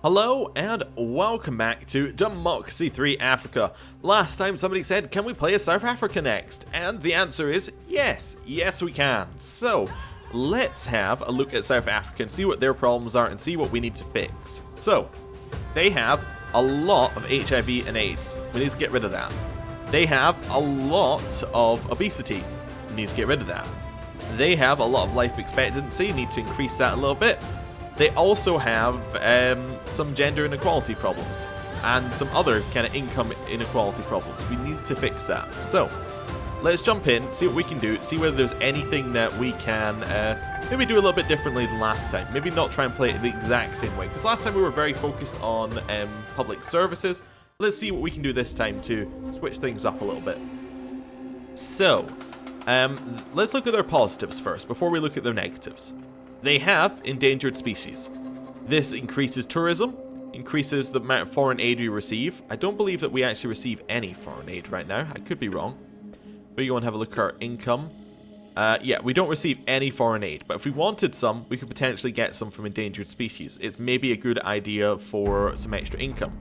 Hello and welcome back to Democracy 3 Africa. Last time somebody said, can we play as South Africa next? And the answer is yes, yes we can. So let's have a look at South Africa and see what their problems are and see what we need to fix. So they have a lot of HIV and AIDS. We need to get rid of that. They have a lot of obesity. We need to get rid of that. They have a lot of life expectancy. Need to increase that a little bit. They also have some gender inequality problems and some other kind of income inequality problems. We need to fix that. So let's jump in, see what we can do, see whether there's anything that we can maybe do a little bit differently than last time. Maybe not try and play it the exact same way, because last time we were very focused on public services. Let's see what we can do this time to switch things up a little bit. So let's look at their positives first before we look at their negatives. They have endangered species. This increases tourism, increases the amount of foreign aid we receive. I don't believe that we actually receive any foreign aid right now. I could be wrong. But you go and have a look at our income. Yeah, we don't receive any foreign aid. But if we wanted some, we could potentially get some from endangered species. It's maybe a good idea for some extra income.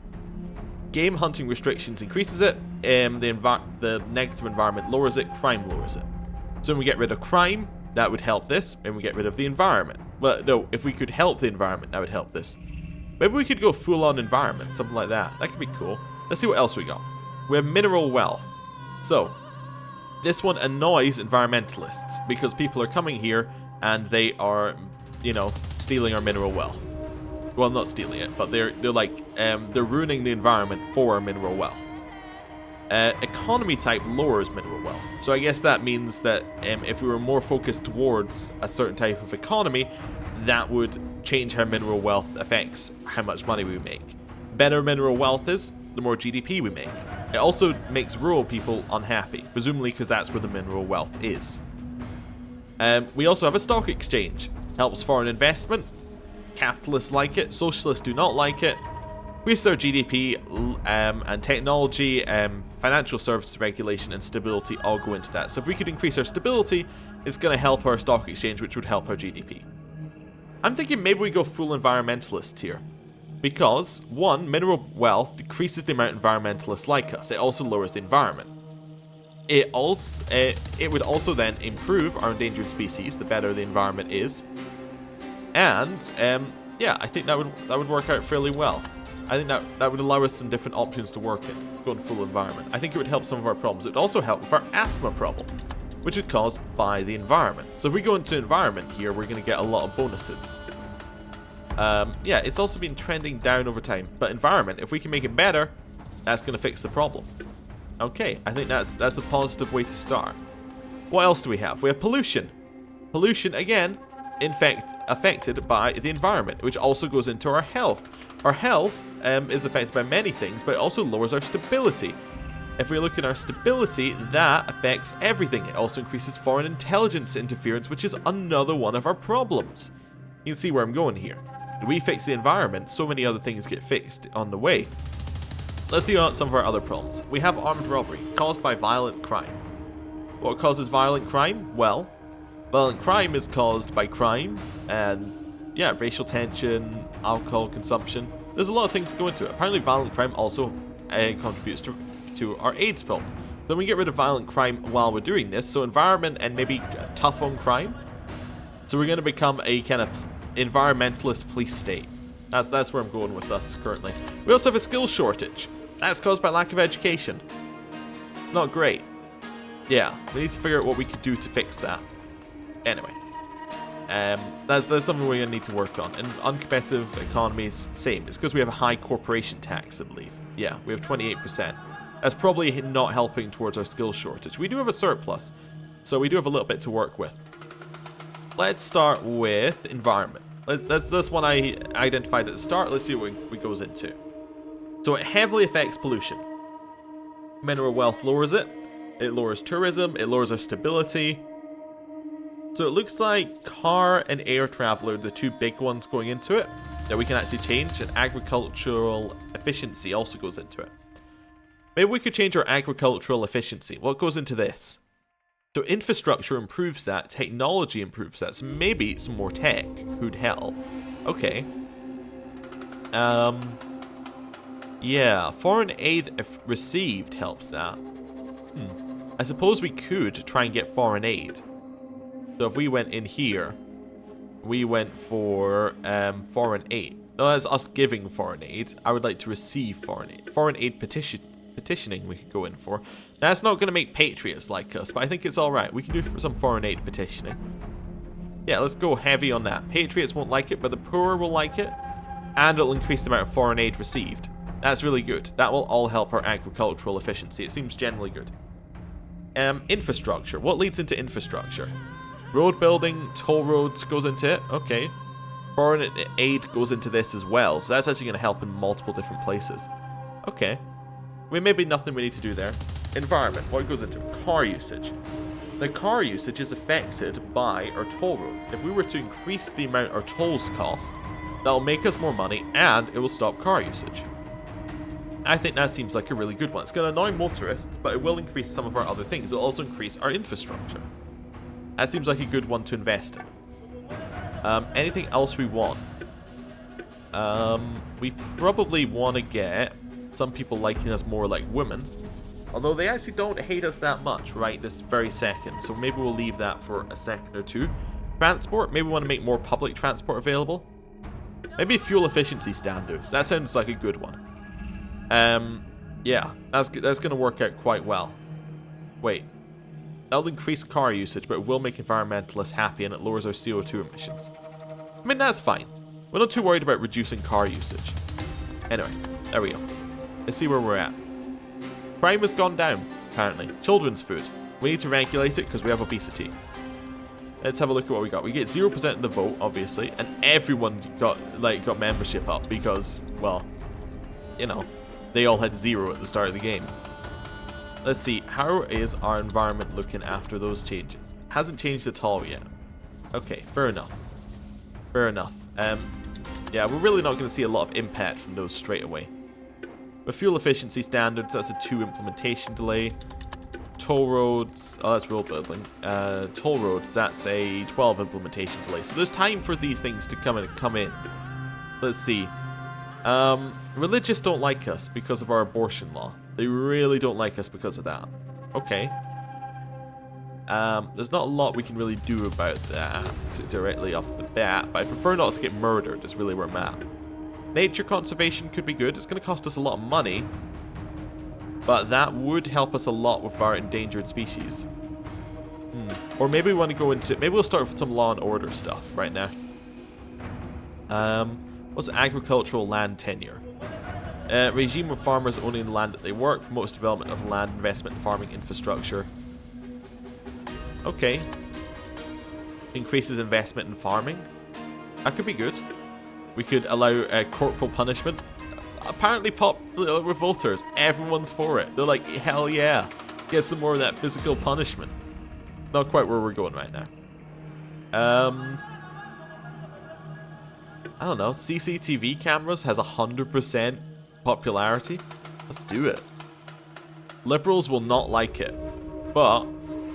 Game hunting restrictions increases it. The negative environment lowers it. Crime lowers it. So when we get rid of crime, that would help this, and we get rid of the environment. Well, no, if we could help the environment, that would help this. Maybe we could go full-on environment, something like that. That could be cool. Let's see what else we got. We have mineral wealth. So, this one annoys environmentalists, because people are coming here, and they are, you know, stealing our mineral wealth. Well, not stealing it, but they're ruining the environment for our mineral wealth. Economy type lowers mineral wealth. So I guess that means that if we were more focused towards a certain type of economy, that would change how mineral wealth affects how much money we make. Better mineral wealth is, the more GDP we make. It also makes rural people unhappy, presumably because that's where the mineral wealth is. We also have a stock exchange. Helps foreign investment. Capitalists like it, socialists do not like it. Increase our GDP and technology, financial services regulation and stability all go into that. So if we could increase our stability, it's going to help our stock exchange, which would help our GDP. I'm thinking maybe we go full environmentalist here. Because, one, mineral wealth decreases the amount environmentalists like us. It also lowers the environment. It would also then improve our endangered species, the better the environment is. And, yeah, I think that would work out fairly well. I think that would allow us some different options to work in, going full environment. I think it would help some of our problems. It would also help with our asthma problem, which is caused by the environment. So if we go into environment here, we're going to get a lot of bonuses. Yeah, it's also been trending down over time. But environment, if we can make it better, that's going to fix the problem. Okay, I think that's a positive way to start. What else do we have? We have pollution. Pollution, again, affected by the environment, which also goes into our health. Our health is affected by many things, but it also lowers our stability. If we look at our stability, that affects everything. It also increases foreign intelligence interference, which is another one of our problems. You can see where I'm going here. If we fix the environment, so many other things get fixed on the way. Let's see some of our other problems. We have armed robbery, caused by violent crime. What causes violent crime? Well, violent crime is caused by crime and, yeah, racial tension, alcohol consumption. There's a lot of things that go into it. Apparently violent crime also contributes to our AIDS problem. Then we get rid of violent crime while we're doing this, so environment and maybe tough on crime. So we're going to become a kind of environmentalist police state. That's where I'm going with us currently. We also have a skills shortage. That's caused by lack of education. It's not great. Yeah, we need to figure out what we could do to fix that. Anyway. That's something we're going to need to work on. And uncompetitive economy is the same. It's because we have a high corporation tax, I believe. Yeah, we have 28%. That's probably not helping towards our skills shortage. We do have a surplus, so we do have a little bit to work with. Let's start with environment. That's this one I identified at the start. Let's see what it goes into. So it heavily affects pollution. Mineral wealth lowers it. It lowers tourism. It lowers our stability. So it looks like car and air travel are the two big ones going into it that we can actually change, and agricultural efficiency also goes into it. Maybe we could change our agricultural efficiency. What goes into this? So infrastructure improves that, technology improves that, so maybe some more tech could help. Okay. Yeah, foreign aid if received helps that. I suppose we could try and get foreign aid. So if we went in here, we went for foreign aid. No, that's us giving foreign aid. I would like to receive foreign aid. Foreign aid petitioning we could go in for. That's not going to make patriots like us, but I think it's alright. We can do some foreign aid petitioning. Yeah, let's go heavy on that. Patriots won't like it, but the poor will like it. And it'll increase the amount of foreign aid received. That's really good. That will all help our agricultural efficiency. It seems generally good. Infrastructure. What leads into infrastructure? Road building, toll roads goes into it. Okay. Foreign aid goes into this as well. So that's actually going to help in multiple different places. Okay. Maybe nothing we need to do there. Environment. What goes into it? Car usage. The car usage is affected by our toll roads. If we were to increase the amount our tolls cost, that'll make us more money and it will stop car usage. I think that seems like a really good one. It's going to annoy motorists, but it will increase some of our other things. It'll also increase our infrastructure. That seems like a good one to invest in. Anything else we want? We probably want to get some people liking us more like women. Although they actually don't hate us that much right this very second. So maybe we'll leave that for a second or two. Transport. Maybe we want to make more public transport available. Maybe fuel efficiency standards. That sounds like a good one. Yeah, that's going to work out quite well. Wait. That'll increase car usage, but it will make environmentalists happy and it lowers our CO2 emissions. I mean, that's fine. We're not too worried about reducing car usage. Anyway, there we go. Let's see where we're at. Crime has gone down, apparently. Children's food. We need to regulate it because we have obesity. Let's have a look at what we got. We get 0% of the vote, obviously, and everyone got membership up because, well, you know, they all had 0 at the start of the game. Let's see, how is our environment looking after those changes? Hasn't changed at all yet. Okay, fair enough. Fair enough. Yeah, we're really not going to see a lot of impact from those straight away. With fuel efficiency standards, that's a 2 implementation delay. Toll roads, oh, that's road building. Toll roads, that's a 12 implementation delay. So there's time for these things to come in. Let's see. Religious don't like us because of our abortion law. They really don't like us because of that. Okay. There's not a lot we can really do about that directly off the bat, but I prefer not to get murdered is really where I'm at. Nature conservation could be good. It's going to cost us a lot of money, but that would help us a lot with our endangered species. Or maybe we want to go into... Maybe we'll start with some law and order stuff right now. What's agricultural land tenure? Regime of farmers owning the land that they work promotes development of land, investment, and farming infrastructure. Okay. Increases investment in farming. That could be good. We could allow corporal punishment. Apparently popular revolters. Everyone's for it. They're like, hell yeah. Get some more of that physical punishment. Not quite where we're going right now. I don't know. CCTV cameras has 100% popularity. Let's do it. Liberals will not like it. But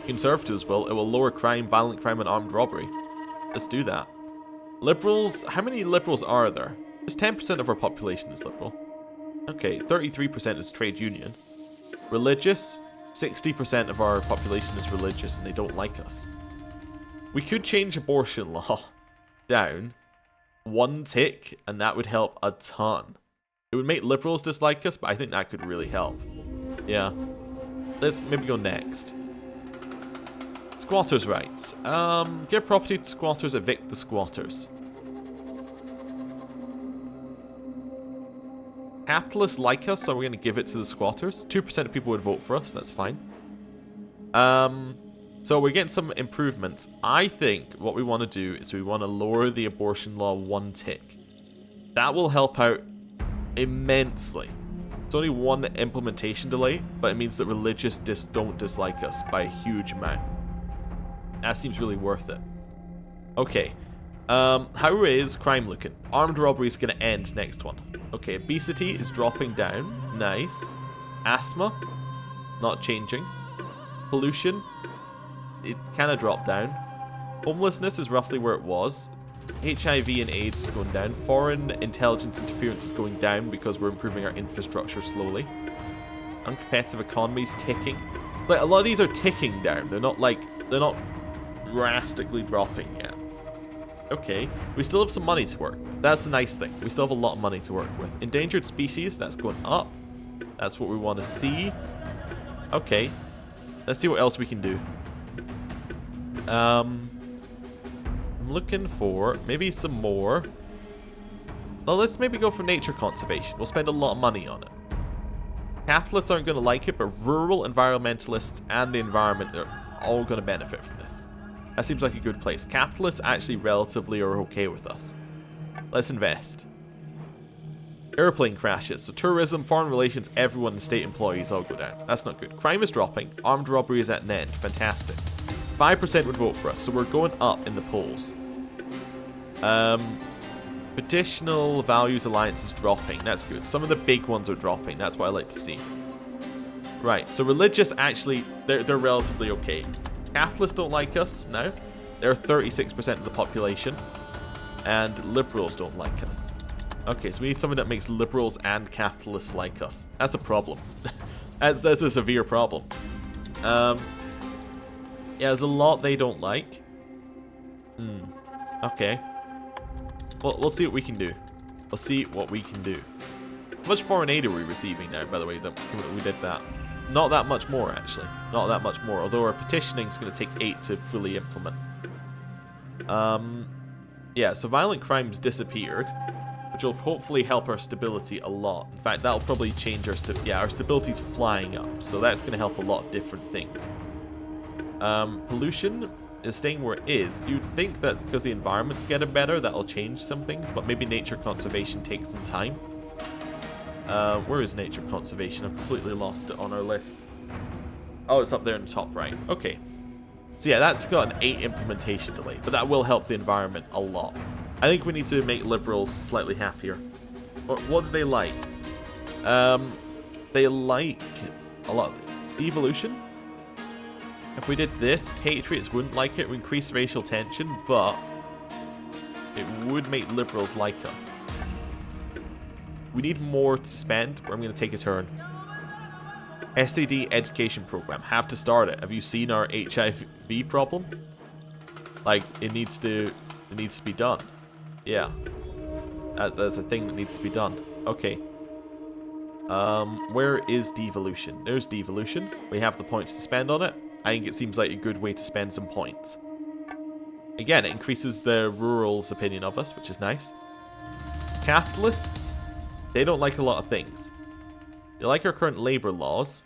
conservatives will. It will lower crime, violent crime, and armed robbery. Let's do that. Liberals, how many liberals are there? There's 10% of our population is liberal. Okay, 33% is trade union. Religious, 60% of our population is religious and they don't like us. We could change abortion law down 1 tick and that would help a ton. It would make liberals dislike us, but I think that could really help. Yeah. Let's maybe go next. Squatters' rights. Give property to squatters, evict the squatters. Capitalists like us, so we're going to give it to the squatters. 2% of people would vote for us, that's fine. So we're getting some improvements. I think what we want to do is we want to lower the abortion law 1 tick. That will help out immensely. It's only 1 implementation delay, but it means that religious don't dislike us by a huge amount. That seems really worth it. Okay. How is crime looking? Armed robbery is going to end next one. Okay, obesity is dropping down. Nice. Asthma, not changing. Pollution, it kind of dropped down. Homelessness is roughly where it was. HIV and AIDS is going down. Foreign intelligence interference is going down because we're improving our infrastructure slowly. Uncompetitive economy's ticking. Like, a lot of these are ticking down. They're not drastically dropping yet. Okay, we still have some money to work with. That's the nice thing. We still have a lot of money to work with. Endangered species, that's going up. That's what we want to see. Okay, let's see what else we can do. I'm looking for maybe some more. Well, let's maybe go for nature conservation. We'll spend a lot of money on it. Capitalists aren't going to like it, but rural environmentalists and the environment are all going to benefit from this. That seems like a good place. Capitalists actually relatively are okay with us. Let's invest. Airplane crashes. So tourism, foreign relations, everyone and state employees all go down. That's not good. Crime is dropping. Armed robbery is at an end. Fantastic. 5% would vote for us, so we're going up in the polls. Traditional Values Alliance is dropping. That's good. Some of the big ones are dropping. That's what I like to see. Right, so religious, actually, they're relatively okay. Capitalists don't like us now. They're 36% of the population. And liberals don't like us. Okay, so we need someone that makes liberals and capitalists like us. That's a problem. That's a severe problem. Yeah, there's a lot they don't like. Okay. Well, we'll see what we can do. We'll see what we can do. How much foreign aid are we receiving now, by the way, that we did that? Not that much more, actually. Not that much more, although our petitioning is going to take 8 to fully implement. Yeah, so violent crimes disappeared, which will hopefully help our stability a lot. In fact, that'll probably change our our stability's flying up, so that's going to help a lot of different things. Pollution is staying where it is. You'd think that because the environment's getting better, that'll change some things, but maybe nature conservation takes some time. Where is nature conservation? I've completely lost it on our list. Oh, it's up there in the top right. Okay. So yeah, that's got an 8 implementation delay, but that will help the environment a lot. I think we need to make liberals slightly happier. What do they like? They like a lot of devolution. If we did this, patriots wouldn't like it. It would increase racial tension, but it would make liberals like us. We need more to spend, or I'm going to take a turn. STD education program. Have to start it. Have you seen our HIV problem? Like, it needs to be done. Yeah. That's a thing that needs to be done. Okay. Where is devolution? There's devolution. We have the points to spend on it. I think it seems like a good way to spend some points. Again, it increases the rural's opinion of us, which is nice. Capitalists, they don't like a lot of things. They like our current labor laws.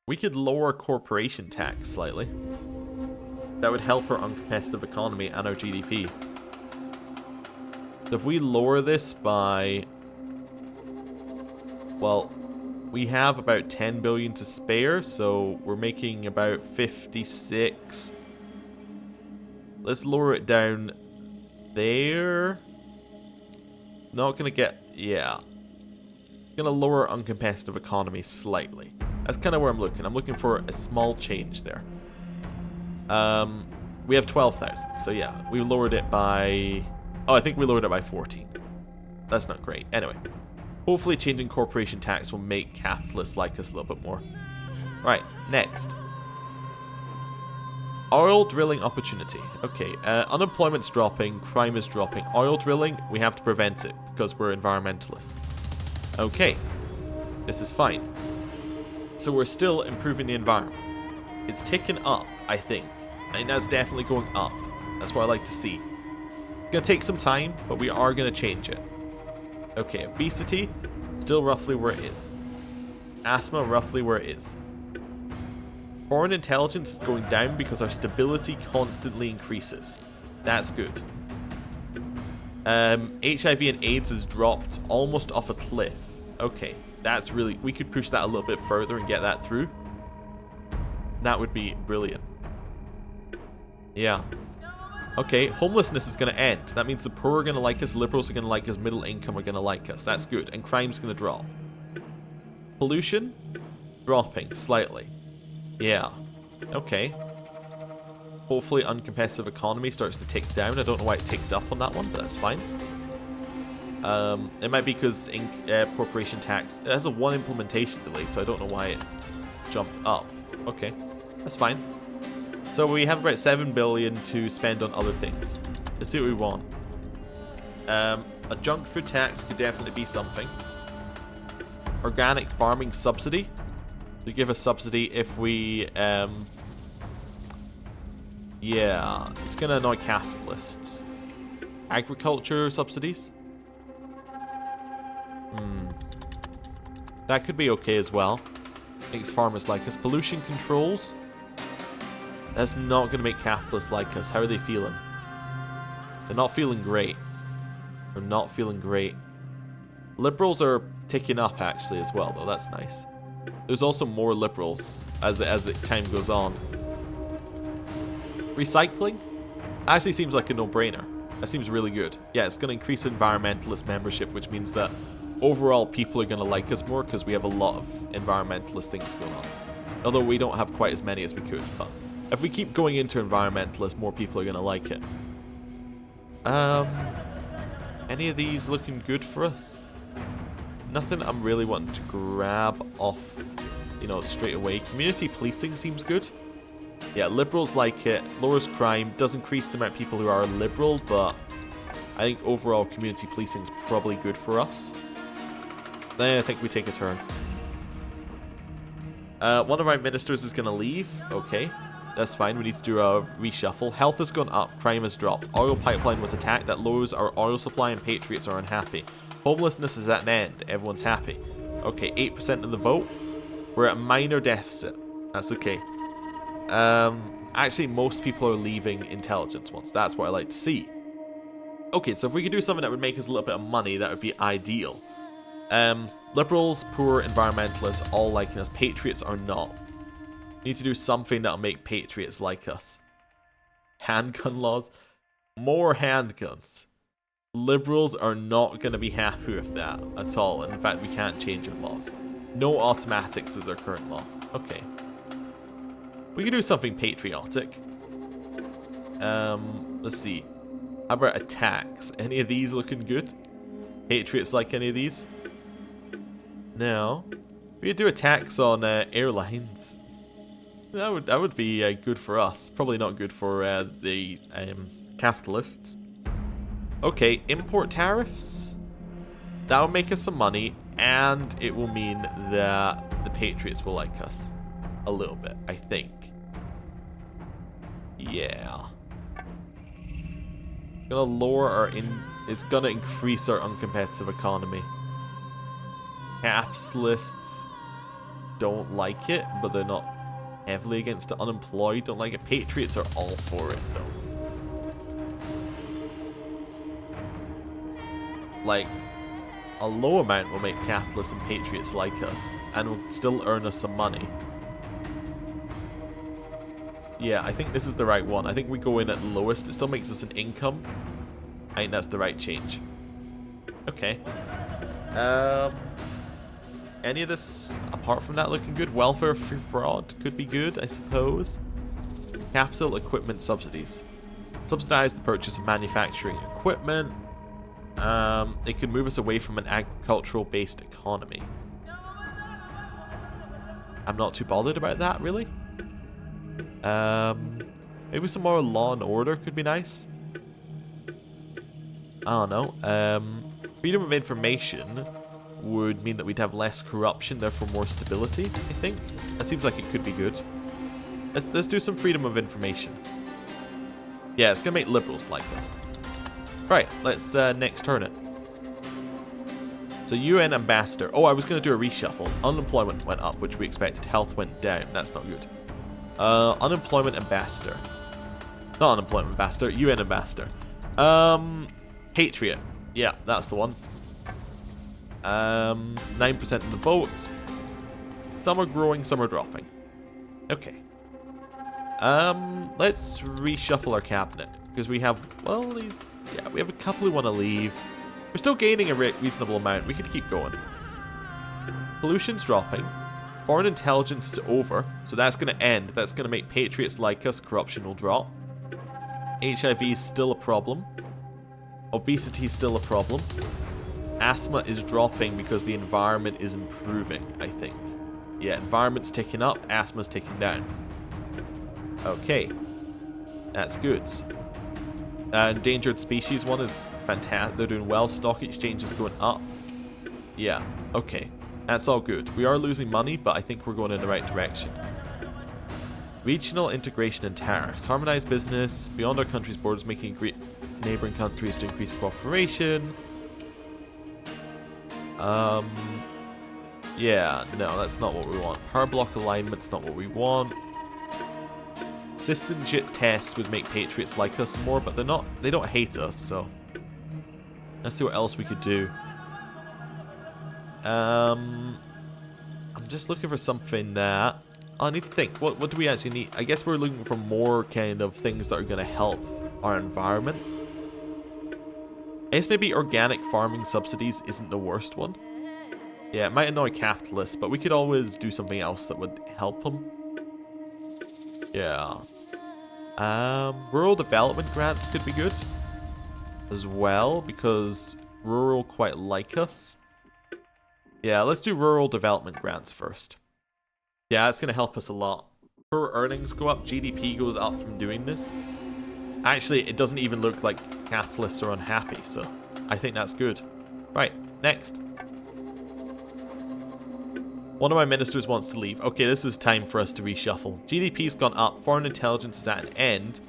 We could lower corporation tax slightly. That would help our uncompetitive economy and our GDP. So if we lower this by... Well, we have about 10 billion to spare, so we're making about 56. Let's lower it down there. Not gonna get... Yeah. Gonna lower our uncompetitive economy slightly. That's kind of where I'm looking. I'm looking for a small change there. We have 12,000, so yeah, we lowered it by... Oh, I think we lowered it by 14. That's not great. Anyway, hopefully changing corporation tax will make capitalists like us a little bit more. Right, next. Oil drilling opportunity. Okay, unemployment's dropping, crime is dropping. Oil drilling, we have to prevent it because we're environmentalists. Okay, this is fine. So we're still improving the environment. It's ticking up, I think. I think that's definitely going up. That's what I like to see. It's going to take some time, but we are going to change it. Okay, obesity, still roughly where it is. Asthma, roughly where it is. Foreign intelligence is going down because our stability constantly increases. That's good. HIV and AIDS has dropped almost off a cliff. Okay, that's really... We could push that a little bit further and get that through. That would be brilliant. Yeah. Okay, homelessness is going to end. That means the poor are going to like us, liberals are going to like us, middle income are going to like us. That's good. And crime's going to drop. Pollution? Dropping slightly. Yeah. Okay. Hopefully uncompetitive economy starts to tick down. I don't know why it ticked up on that one, but that's fine. It might be because corporation tax, it has a 1 implementation delay, so I don't know why it jumped up. Okay, that's fine. So we have about 7 billion to spend on other things. Let's see what we want. A junk food tax could definitely be something. Organic farming subsidy. To give a subsidy if we, yeah, it's going to annoy capitalists. Agriculture subsidies. That could be okay as well. Makes farmers like us. Pollution controls. That's not going to make capitalists like us. How are they feeling? They're not feeling great. They're not feeling great. Liberals are ticking up actually as well, though. That's nice. There's also more liberals as time goes on. Recycling? Actually seems like a no-brainer. That seems really good. Yeah, it's going to increase environmentalist membership, which means that overall people are going to like us more because we have a lot of environmentalist things going on. Although we don't have quite as many as we could, but if we keep going into environmentalists, more people are going to like it. Any of these looking good for us? Nothing I'm really wanting to grab off, you know, straight away. Community policing seems good. Yeah, liberals like it. Lowers crime. Does increase the amount of people who are liberal, but I think overall community policing is probably good for us. Then I think we take a turn. One of our ministers is going to leave. Okay, that's fine. We need to do a reshuffle. Health has gone up. Crime has dropped. Oil pipeline was attacked. That lowers our oil supply and patriots are unhappy. Homelessness is at an end. Everyone's happy. Okay, 8% of the vote. We're at a minor deficit. That's okay. Actually, most people are leaving intelligence ones. That's what I like to see. Okay, so if we could do something that would make us a little bit of money, that would be ideal. Liberals, poor, environmentalists, all liking us. Patriots are not. We need to do something that'll make patriots like us. Handgun laws. More handguns. Liberals are not going to be happy with that at all. And in fact, we can't change our laws. No automatics is our current law. Okay. We can do something patriotic. Let's see. How about attacks? Any of these looking good? Patriots like any of these? No. We could do attacks on airlines. That would be good for us. Probably not good for the capitalists. Okay, import tariffs. That will make us some money, and it will mean that the patriots will like us a little bit, I think. Yeah. Gonna lower our it's gonna increase our uncompetitive economy. Capitalists don't like it, but they're not heavily against it. Unemployed don't like it. Patriots are all for it though. Like, a low amount will make capitalists and patriots like us, and will still earn us some money. Yeah, I think this is the right one. I think we go in at the lowest. It still makes us an income. I think that's the right change. Okay. Any of this, apart from that, looking good? Welfare free fraud could be good, I suppose. Capital equipment subsidies. Subsidize the purchase of manufacturing equipment. It could move us away from an agricultural-based economy. I'm not too bothered about that, really. Maybe some more law and order could be nice. I don't know. Freedom of information would mean that we'd have less corruption, therefore more stability, I think. That seems like it could be good. Let's do some freedom of information. Yeah, it's going to make liberals like us. Right, let's next turn it. So UN ambassador. Oh, I was going to do a reshuffle. Unemployment went up, which we expected. Health went down. That's not good. Unemployment ambassador. Not unemployment ambassador. UN ambassador. Patriot. Yeah, that's the one. 9% of the votes. Some are growing, some are dropping. Okay. Let's reshuffle our cabinet. Because we have, well, these... Yeah, we have a couple who want to leave. We're still gaining a reasonable amount. We could keep going. Pollution's dropping. Foreign intelligence is over. So that's going to end. That's going to make patriots like us. Corruption will drop. HIV is still a problem. Obesity is still a problem. Asthma is dropping because the environment is improving, I think. Yeah, environment's ticking up, asthma's ticking down. Okay. That's good. Endangered species one is fantastic. They're doing well. Stock exchange is going up. Yeah, okay. That's all good. We are losing money, but I think we're going in the right direction. Regional integration and tariffs. Harmonized business beyond our country's borders, making neighboring countries to increase cooperation. Yeah, no, that's not what we want. Power block alignment's not what we want. Citizenship tests would make patriots like us more, but they don't hate us, so let's see what else we could do. I'm just looking for something that I need to think. What do we actually need? I guess we're looking for more kind of things that are going to help our environment. I guess maybe organic farming subsidies isn't the worst one. Yeah, it might annoy capitalists, but we could always do something else that would help them. Yeah. Rural development grants could be good as well, because rural quite like us. Yeah, let's do rural development grants first. Yeah, it's going to help us a lot. Per earnings go up, GDP goes up from doing this. Actually, it doesn't even look like capitalists are unhappy, so I think that's good. Right, next. One of my ministers wants to leave. Okay, this is time for us to reshuffle. GDP's gone up, foreign intelligence is at an end,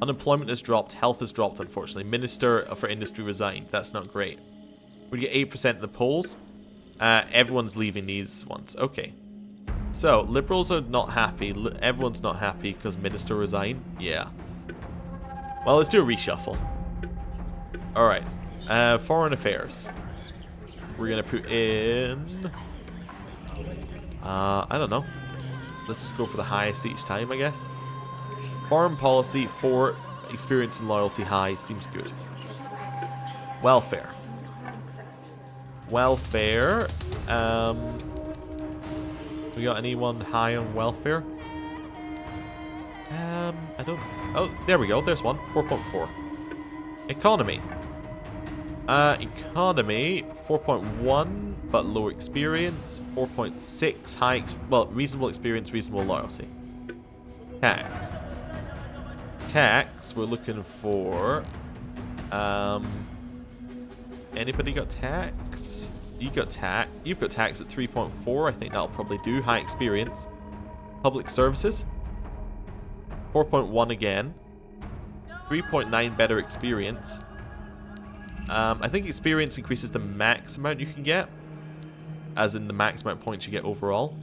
unemployment has dropped, health has dropped unfortunately. Minister for Industry resigned, that's not great. We get 8% of the polls. Everyone's leaving these ones. Okay. So, Liberals are not happy. Everyone's not happy because Minister resigned. Yeah. Well, let's do a reshuffle. Alright. Foreign Affairs. We're going to put in... I don't know. Let's just go for the highest each time, I guess. Foreign policy for experience and loyalty high seems good. Welfare. Welfare. We got anyone high on welfare? I don't... Oh, there we go. There's one. 4.4. Economy. Economy, 4.1, but low experience. 4.6, high... well, reasonable experience, reasonable loyalty. Tax. Tax, we're looking for... anybody got tax? You got tax. You've got tax at 3.4. I think that'll probably do. High experience. Public services. 4.1 again. 3.9 better experience. I think experience increases the max amount you can get. As in the max amount of points you get overall.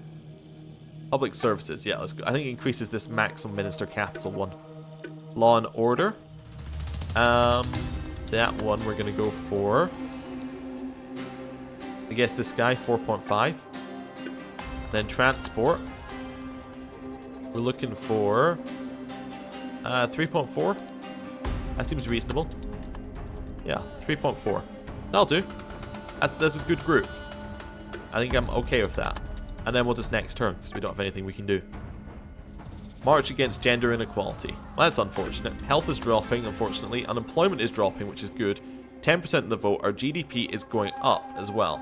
Public services. Yeah, let's go. I think it increases this maximum minister capital one. Law and order. That one we're going to go for... I guess this guy, 4.5. Then transport. We're looking for 3.4. That seems reasonable. Yeah, 3.4. That'll do. That's a good group. I think I'm okay with that. And then we'll just next turn, because we don't have anything we can do. March against gender inequality. Well, that's unfortunate. Health is dropping, unfortunately. Unemployment is dropping, which is good. 10% of the vote. Our GDP is going up as well.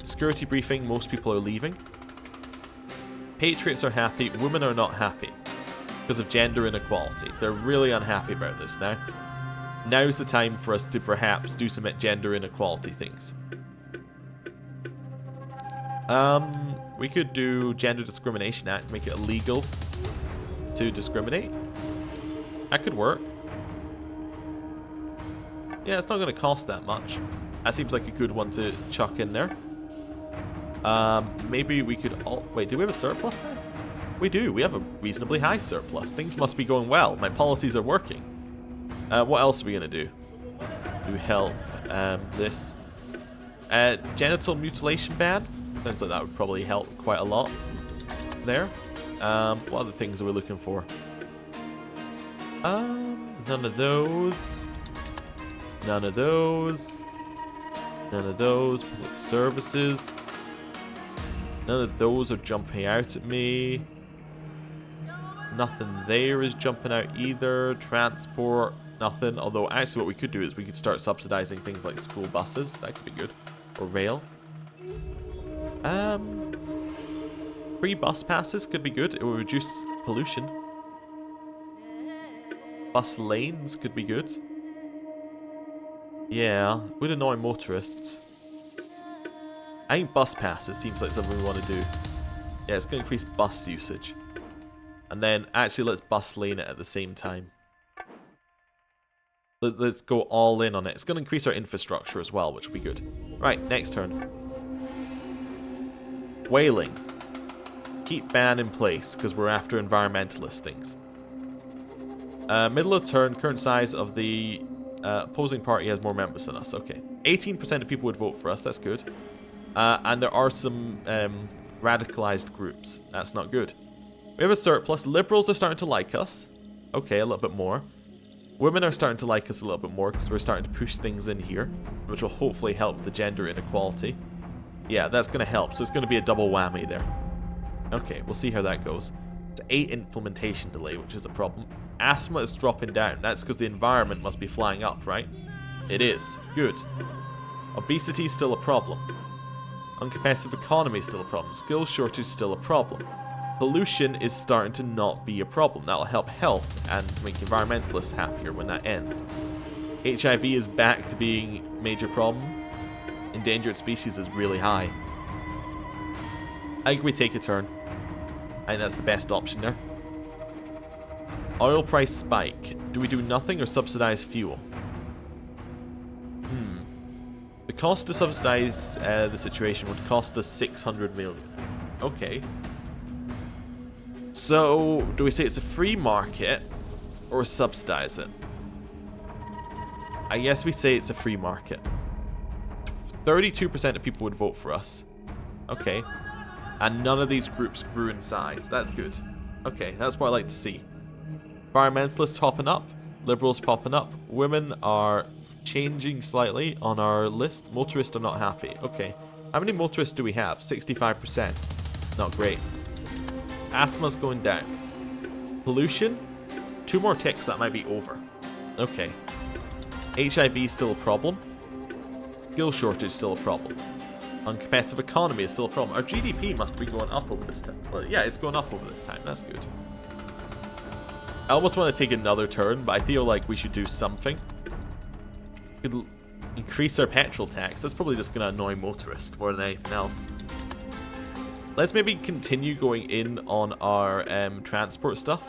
Security briefing, most people are leaving. Patriots are happy, women are not happy. Because of gender inequality. They're really unhappy about this now. Now's the time for us to perhaps do some gender inequality things. We could do Gender Discrimination Act, make it illegal to discriminate. That could work. Yeah, it's not going to cost that much. That seems like a good one to chuck in there. Maybe we could... wait, do we have a surplus now? We do. We have a reasonably high surplus. Things must be going well. My policies are working. What else are we going to do? To help this? Genital mutilation ban? Sounds like that would probably help quite a lot there. What other things are we looking for? None of those. None of those. None of those. Public services. None of those are jumping out at me. Nothing there is jumping out either. Transport, nothing. Although, actually, what we could do is we could start subsidizing things like school buses. That could be good. Or rail. Free bus passes could be good. It will reduce pollution. Bus lanes could be good. Yeah, would annoy motorists. I think bus passes seems like something we want to do. Yeah, it's going to increase bus usage. And then, actually, let's bus lane it at the same time. Let's go all in on it. It's going to increase our infrastructure as well, which will be good. Right, next turn. Whaling. Keep ban in place, because we're after environmentalist things. Middle of turn, current size of the opposing party has more members than us. Okay. 18% of people would vote for us. That's good. And there are some radicalized groups. That's not good. We have a surplus. Liberals are starting to like us. Okay, a little bit more. Women are starting to like us a little bit more because we're starting to push things in here, which will hopefully help the gender inequality. Yeah, that's going to help. So it's going to be a double whammy there. Okay, we'll see how that goes. It's 8 implementation delay, which is a problem. Asthma is dropping down. That's because the environment must be flying up, right? It is. Good. Obesity is still a problem. Uncompetitive economy is still a problem. Skills shortage is still a problem. Pollution is starting to not be a problem. That'll help health and make environmentalists happier when that ends. HIV is back to being a major problem. Endangered species is really high. I think we take a turn. I think that's the best option there. Oil price spike. Do we do nothing or subsidize fuel? The cost to subsidize the situation would cost us 600 million. Okay. So, do we say it's a free market or subsidize it? I guess we say it's a free market. 32% of people would vote for us. Okay. And none of these groups grew in size. That's good. Okay, that's what I like to see. Environmentalists popping up. Liberals popping up. Women are changing slightly on our list. Motorists are not happy. Okay. How many motorists do we have? 65%. Not great. Asthma's going down. Pollution? 2 more ticks, that might be over. Okay. HIV is still a problem. Skill shortage is still a problem. Uncompetitive economy is still a problem. Our GDP must be going up over this time. Well, yeah, it's going up over this time. That's good. I almost want to take another turn, but I feel like we should do something. We could increase our petrol tax. That's probably just going to annoy motorists more than anything else. Let's maybe continue going in on our transport stuff.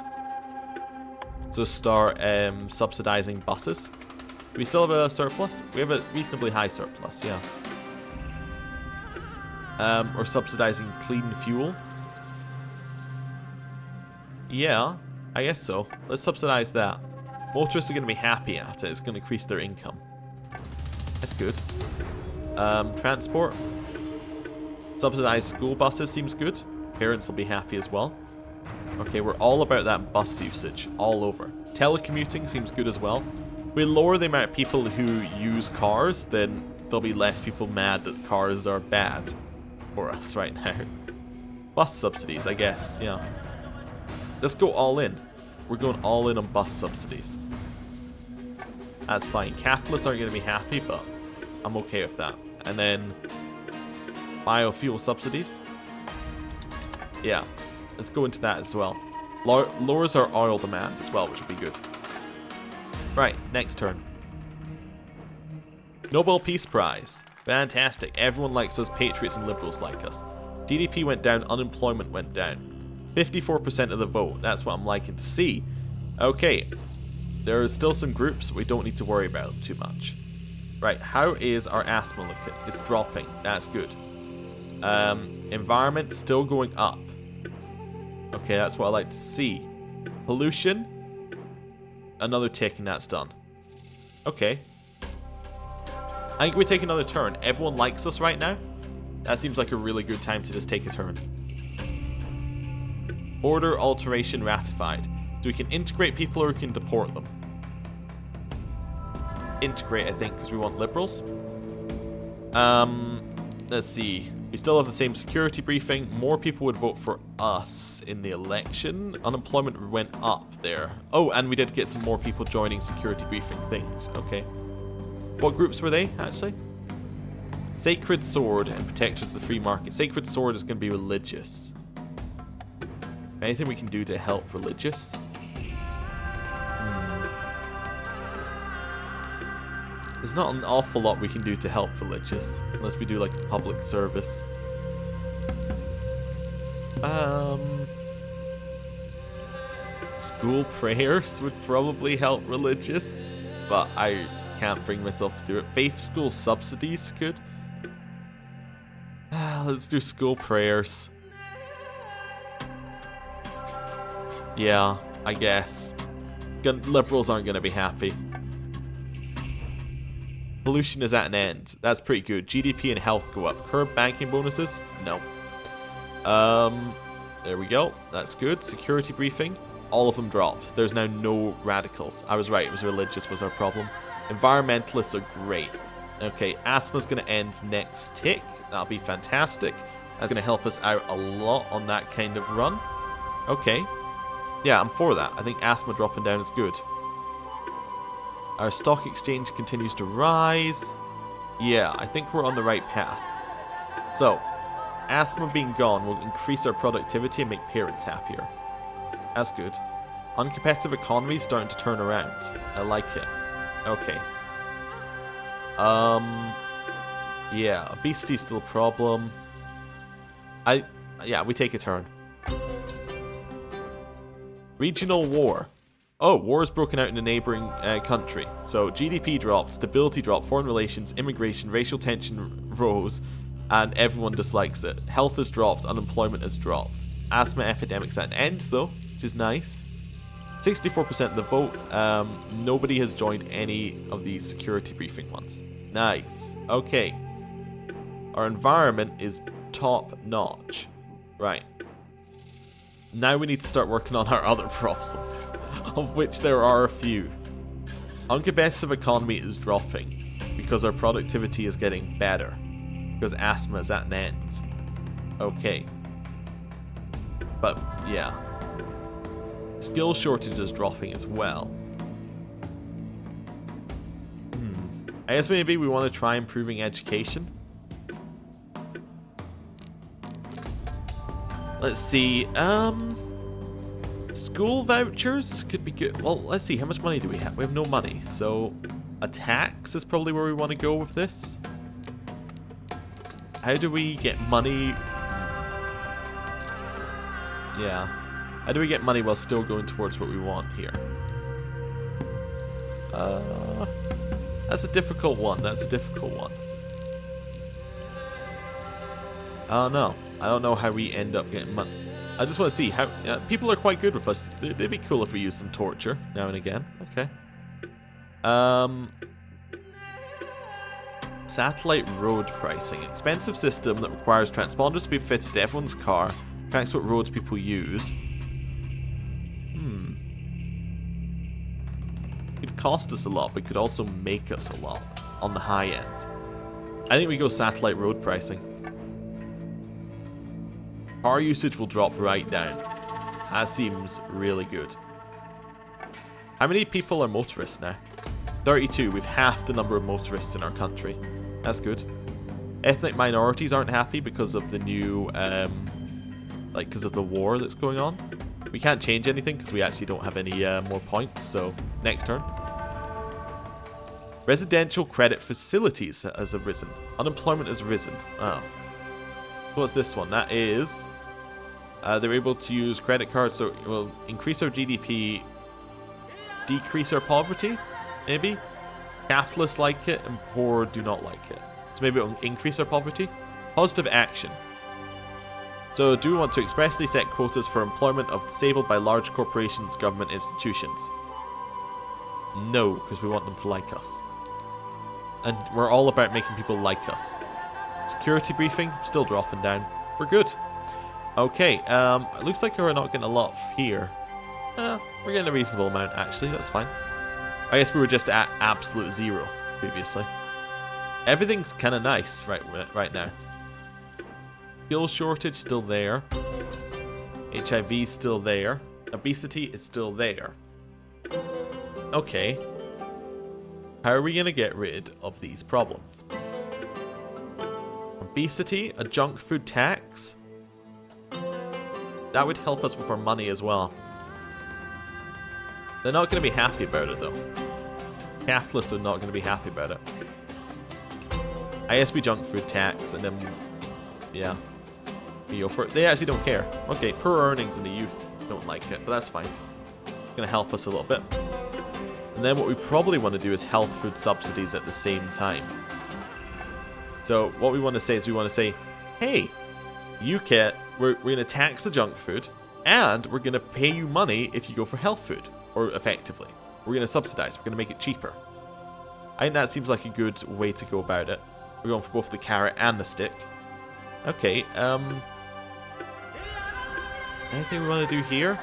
So start subsidizing buses. Do we still have a surplus? We have a reasonably high surplus, yeah. Or subsidizing clean fuel. Yeah, I guess so. Let's subsidize that. Motorists are going to be happy at it. It's going to increase their income. That's good. Transport. Subsidized school buses seems good. Parents will be happy as well. Okay, we're all about that bus usage. All over. Telecommuting seems good as well. If we lower the amount of people who use cars, then there'll be less people mad that cars are bad for us right now. Bus subsidies, I guess, yeah. Let's go all in. We're going all in on bus subsidies. That's fine. Capitalists aren't going to be happy, but I'm okay with that. And then biofuel subsidies. Yeah, let's go into that as well. Lowers our oil demand as well, which would be good. Right, next turn. Nobel Peace Prize. Fantastic. Everyone likes us. Patriots and liberals like us. GDP went down. Unemployment went down. 54% of the vote. That's what I'm liking to see. Okay. There are still some groups we don't need to worry about too much. Right, how is our asthma looking? It's dropping. That's good. Environment still going up. Okay, that's what I like to see. Pollution. Another tick and that's done. Okay. I think we take another turn. Everyone likes us right now. That seems like a really good time to just take a turn. Border alteration ratified. So we can integrate people or we can deport them. Integrate, I think, because we want liberals. Let's see. We still have the same security briefing. More people would vote for us in the election. Unemployment went up there. Oh, and we did get some more people joining security briefing things. Okay. What groups were they, actually? Sacred Sword and Protector of the Free Market. Sacred Sword is going to be religious. Anything we can do to help religious? There's not an awful lot we can do to help religious, unless we do like public service. School prayers would probably help religious, but I can't bring myself to do it. Faith school subsidies could. Let's do school prayers. Yeah, I guess. Liberals aren't going to be happy. Pollution is at an end. That's pretty good. GDP and health go up. Curb banking bonuses? No. There we go. That's good. Security briefing. All of them dropped. There's now no radicals. I was right. It was religious was our problem. Environmentalists are great. Okay, asthma's going to end next tick. That'll be fantastic. That's going to help us out a lot on that kind of run. Okay. Yeah, I'm for that. I think asthma dropping down is good. Our stock exchange continues to rise. Yeah, I think we're on the right path. So, asthma being gone will increase our productivity and make parents happier. That's good. Uncompetitive economy is starting to turn around. I like it. Okay. Yeah, obesity is still a problem. Yeah, we take a turn. Regional war. Oh, war is broken out in a neighboring country. So GDP drops, stability drops, foreign relations, immigration, racial tension rose, and everyone dislikes it. Health has dropped, unemployment has dropped. Asthma epidemic's at an end though, which is nice. 64% of the vote. Nobody has joined any of these security briefing ones. Nice. Okay. Our environment is top notch. Right. Now we need to start working on our other problems, of which there are a few. Uncompetitive economy is dropping because our productivity is getting better, because asthma is at an end. Okay. But, yeah. Skill shortage is dropping as well. I guess maybe we want to try improving education. Let's see, school vouchers could be good. Well, let's see, how much money do we have? We have no money, so a tax is probably where we want to go with this. How do we get money? Yeah. How do we get money while still going towards what we want here? That's a difficult one. That's a difficult one. Oh no. I don't know how we end up getting money. I just want to see how people are quite good with us. It'd be cool if we use some torture now and again. Okay. Satellite road pricing. Expensive system that requires transponders to be fitted to everyone's car. Affects what roads people use. Could cost us a lot, but could also make us a lot on the high end. I think we go satellite road pricing. Car usage will drop right down. That seems really good. How many people are motorists now? 32. We've half the number of motorists in our country. That's good. Ethnic minorities aren't happy because of the new, because of the war that's going on. We can't change anything because we actually don't have any more points, so next turn. Residential credit facilities has arisen. Unemployment has risen. Oh. What's this one? That is... they're able to use credit cards, so it will increase our GDP, decrease our poverty, maybe? Capitalists like it, and poor do not like it. So maybe it will increase our poverty. Positive action. So do we want to expressly set quotas for employment of disabled by large corporations, government institutions? No, because we want them to like us. And we're all about making people like us. Security briefing, still dropping down. We're good. Okay, it looks like we're not getting a lot here. We're getting a reasonable amount, actually. That's fine. I guess we were just at absolute zero previously. Everything's kind of nice right now. Skill shortage still there. HIV still there. Obesity is still there. Okay. How are we going to get rid of these problems? Obesity, a junk food tax. That would help us with our money as well. They're not going to be happy about it though. Capitalists are not going to be happy about it. ISB junk food tax, and then, yeah. They actually don't care. Okay, poor earnings in the youth don't like it, but that's fine. It's going to help us a little bit. And then what we probably want to do is health food subsidies at the same time. So what we want to say is we want to say, hey, we're going to tax the junk food, and we're going to pay you money if you go for health food, or effectively. We're going to subsidize. We're going to make it cheaper. I think that seems like a good way to go about it. We're going for both the carrot and the stick. Okay, anything we want to do here?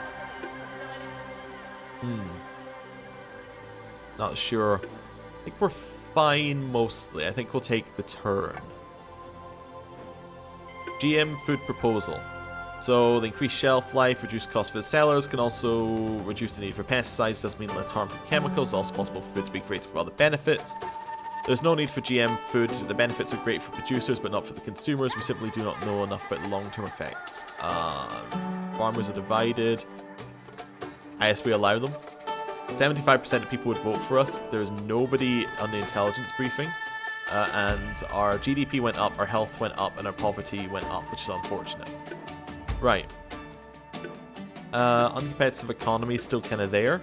Not sure. I think we're fine mostly. I think we'll take the turn. GM food proposal. So the increased shelf life, reduced cost for the sellers, can also reduce the need for pesticides, does mean less harmful chemicals, also possible for food to be created for other benefits. There's no need for GM food. The benefits are great for producers, but not for the consumers. We simply do not know enough about the long-term effects. Farmers are divided. ISB allow them. 75% of people would vote for us. There's nobody on the intelligence briefing. And our GDP went up, our health went up, and our poverty went up, which is unfortunate. Right. Uncompetitive economy is still kind of there.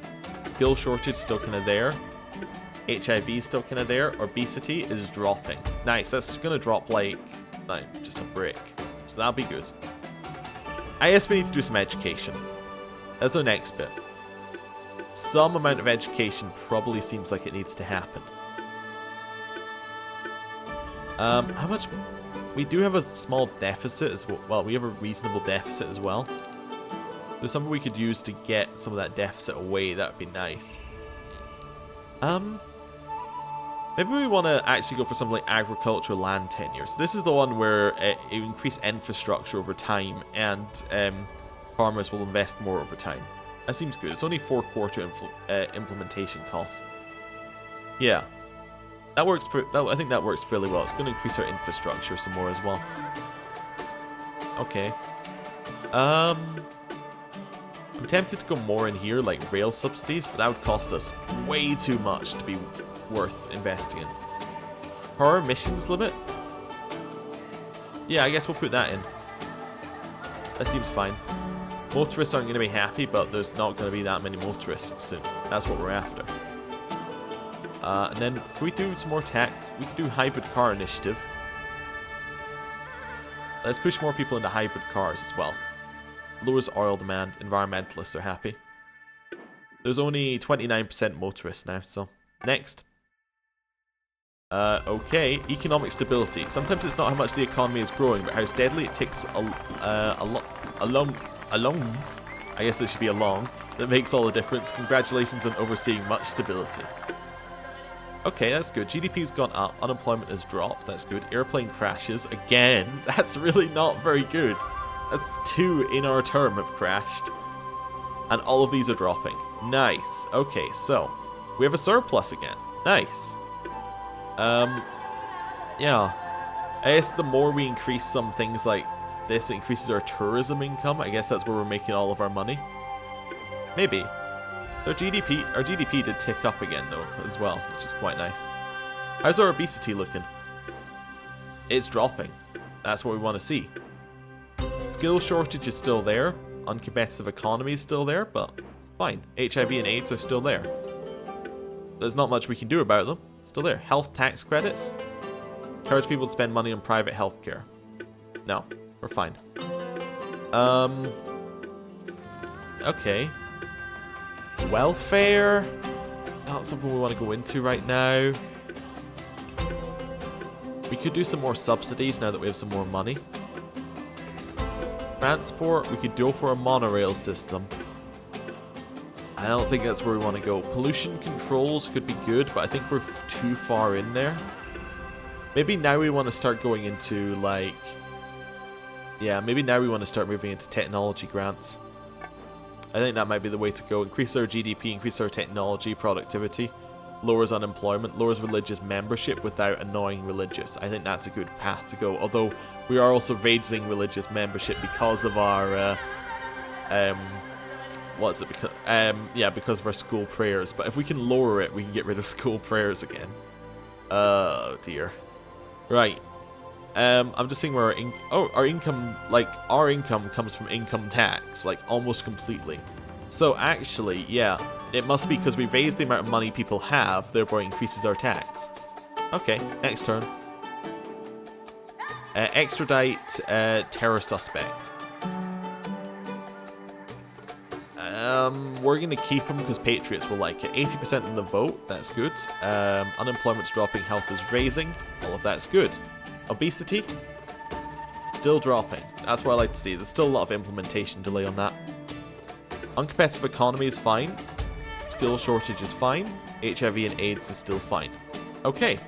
Skill shortage still kind of there. HIV is still kind of there. Obesity is dropping. Nice. That's going to drop like just a brick. So that'll be good. I guess we need to do some education. That's our next bit. Some amount of education probably seems like it needs to happen. How much? We do have a small deficit as well. Well, we have a reasonable deficit as well. There's something we could use to get some of that deficit away. That would be nice. Maybe we want to actually go for something like agricultural land tenure. So this is the one where you increase infrastructure over time, and farmers will invest more over time. That seems good. It's only 4-quarter implementation cost. Yeah. That works. I think that works fairly well. It's going to increase our infrastructure some more as well. Okay. I'm tempted to go more in here, like rail subsidies, but that would cost us way too much to be worth investing in. Power emissions limit? Yeah, I guess we'll put that in. That seems fine. Motorists aren't going to be happy, but there's not going to be that many motorists soon. That's what we're after. And then, can we do some more tax? We could do hybrid car initiative. Let's push more people into hybrid cars as well. Lowers oil demand. Environmentalists are happy. There's only 29% motorists now, so next. Okay, economic stability. Sometimes it's not how much the economy is growing, but how steadily it ticks along. I guess it should be along. That makes all the difference. Congratulations on overseeing much stability. Okay, that's good. GDP's gone up. Unemployment has dropped. That's good. Airplane crashes. Again, that's really not very good. That's 2 in our term have crashed. And all of these are dropping. Nice. Okay, so we have a surplus again. Nice. Yeah. I guess the more we increase some things like this, it increases our tourism income. I guess that's where we're making all of our money. Maybe. Our GDP did tick up again though, as well, which is quite nice. How's our obesity looking? It's dropping. That's what we want to see. Skill shortage is still there. Uncompetitive economy is still there, but fine. HIV and AIDS are still there. There's not much we can do about them. Still there. Health tax credits. Encourage people to spend money on private healthcare. No, we're fine. Okay. Welfare. Not something we want to go into right now. We could do some more subsidies now that we have some more money. Transport. We could go for a monorail system. I don't think that's where we want to go. Pollution controls could be good, but I think we're too far in there. Maybe now we want to start going into, like, Yeah, maybe now we want to start moving into technology grants. I think that might be the way to go. Increase our GDP, increase our technology, productivity, lowers unemployment, lowers religious membership without annoying religious. I think that's a good path to go. Although we are also raising religious membership because of our, what is it? Because, yeah, because of our school prayers. But if we can lower it, we can get rid of school prayers again. Oh dear. Right. I'm just seeing where our income, like, our income comes from income tax, like, almost completely. So, actually, yeah, it must be because we raise the amount of money people have, therefore increases our tax. Okay, next turn. Extradite terror suspect. We're going to keep him because Patriots will like it. 80% in the vote, that's good. Unemployment's dropping, health is raising, all of that's good. Obesity, still dropping. That's what I like to see. There's still a lot of implementation delay on that. Uncompetitive economy is fine. Skill shortage is fine. HIV and AIDS is still fine. Okay,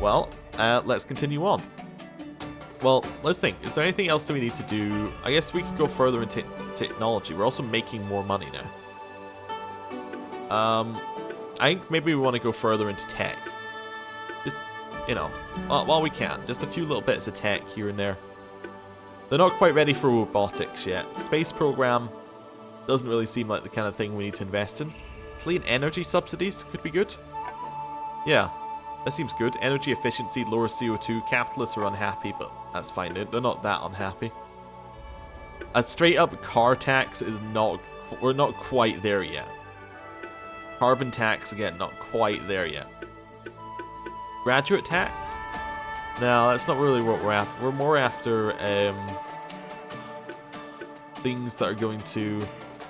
well, let's continue on. Well, let's think. Is there anything else that we need to do? I guess we could go further into technology. We're also making more money now. I think maybe we want to go further into tech. Just, you know, while we can. Just a few little bits of tech here and there. They're not quite ready for robotics yet. Space program doesn't really seem like the kind of thing we need to invest in. Clean energy subsidies could be good. Yeah, that seems good. Energy efficiency, lower CO2. Capitalists are unhappy, but that's fine. They're not that unhappy. A straight up car tax is not... We're not quite there yet. Carbon tax, again, not quite there yet. Graduate tax? No, that's not really what we're after. We're more after things that are going to...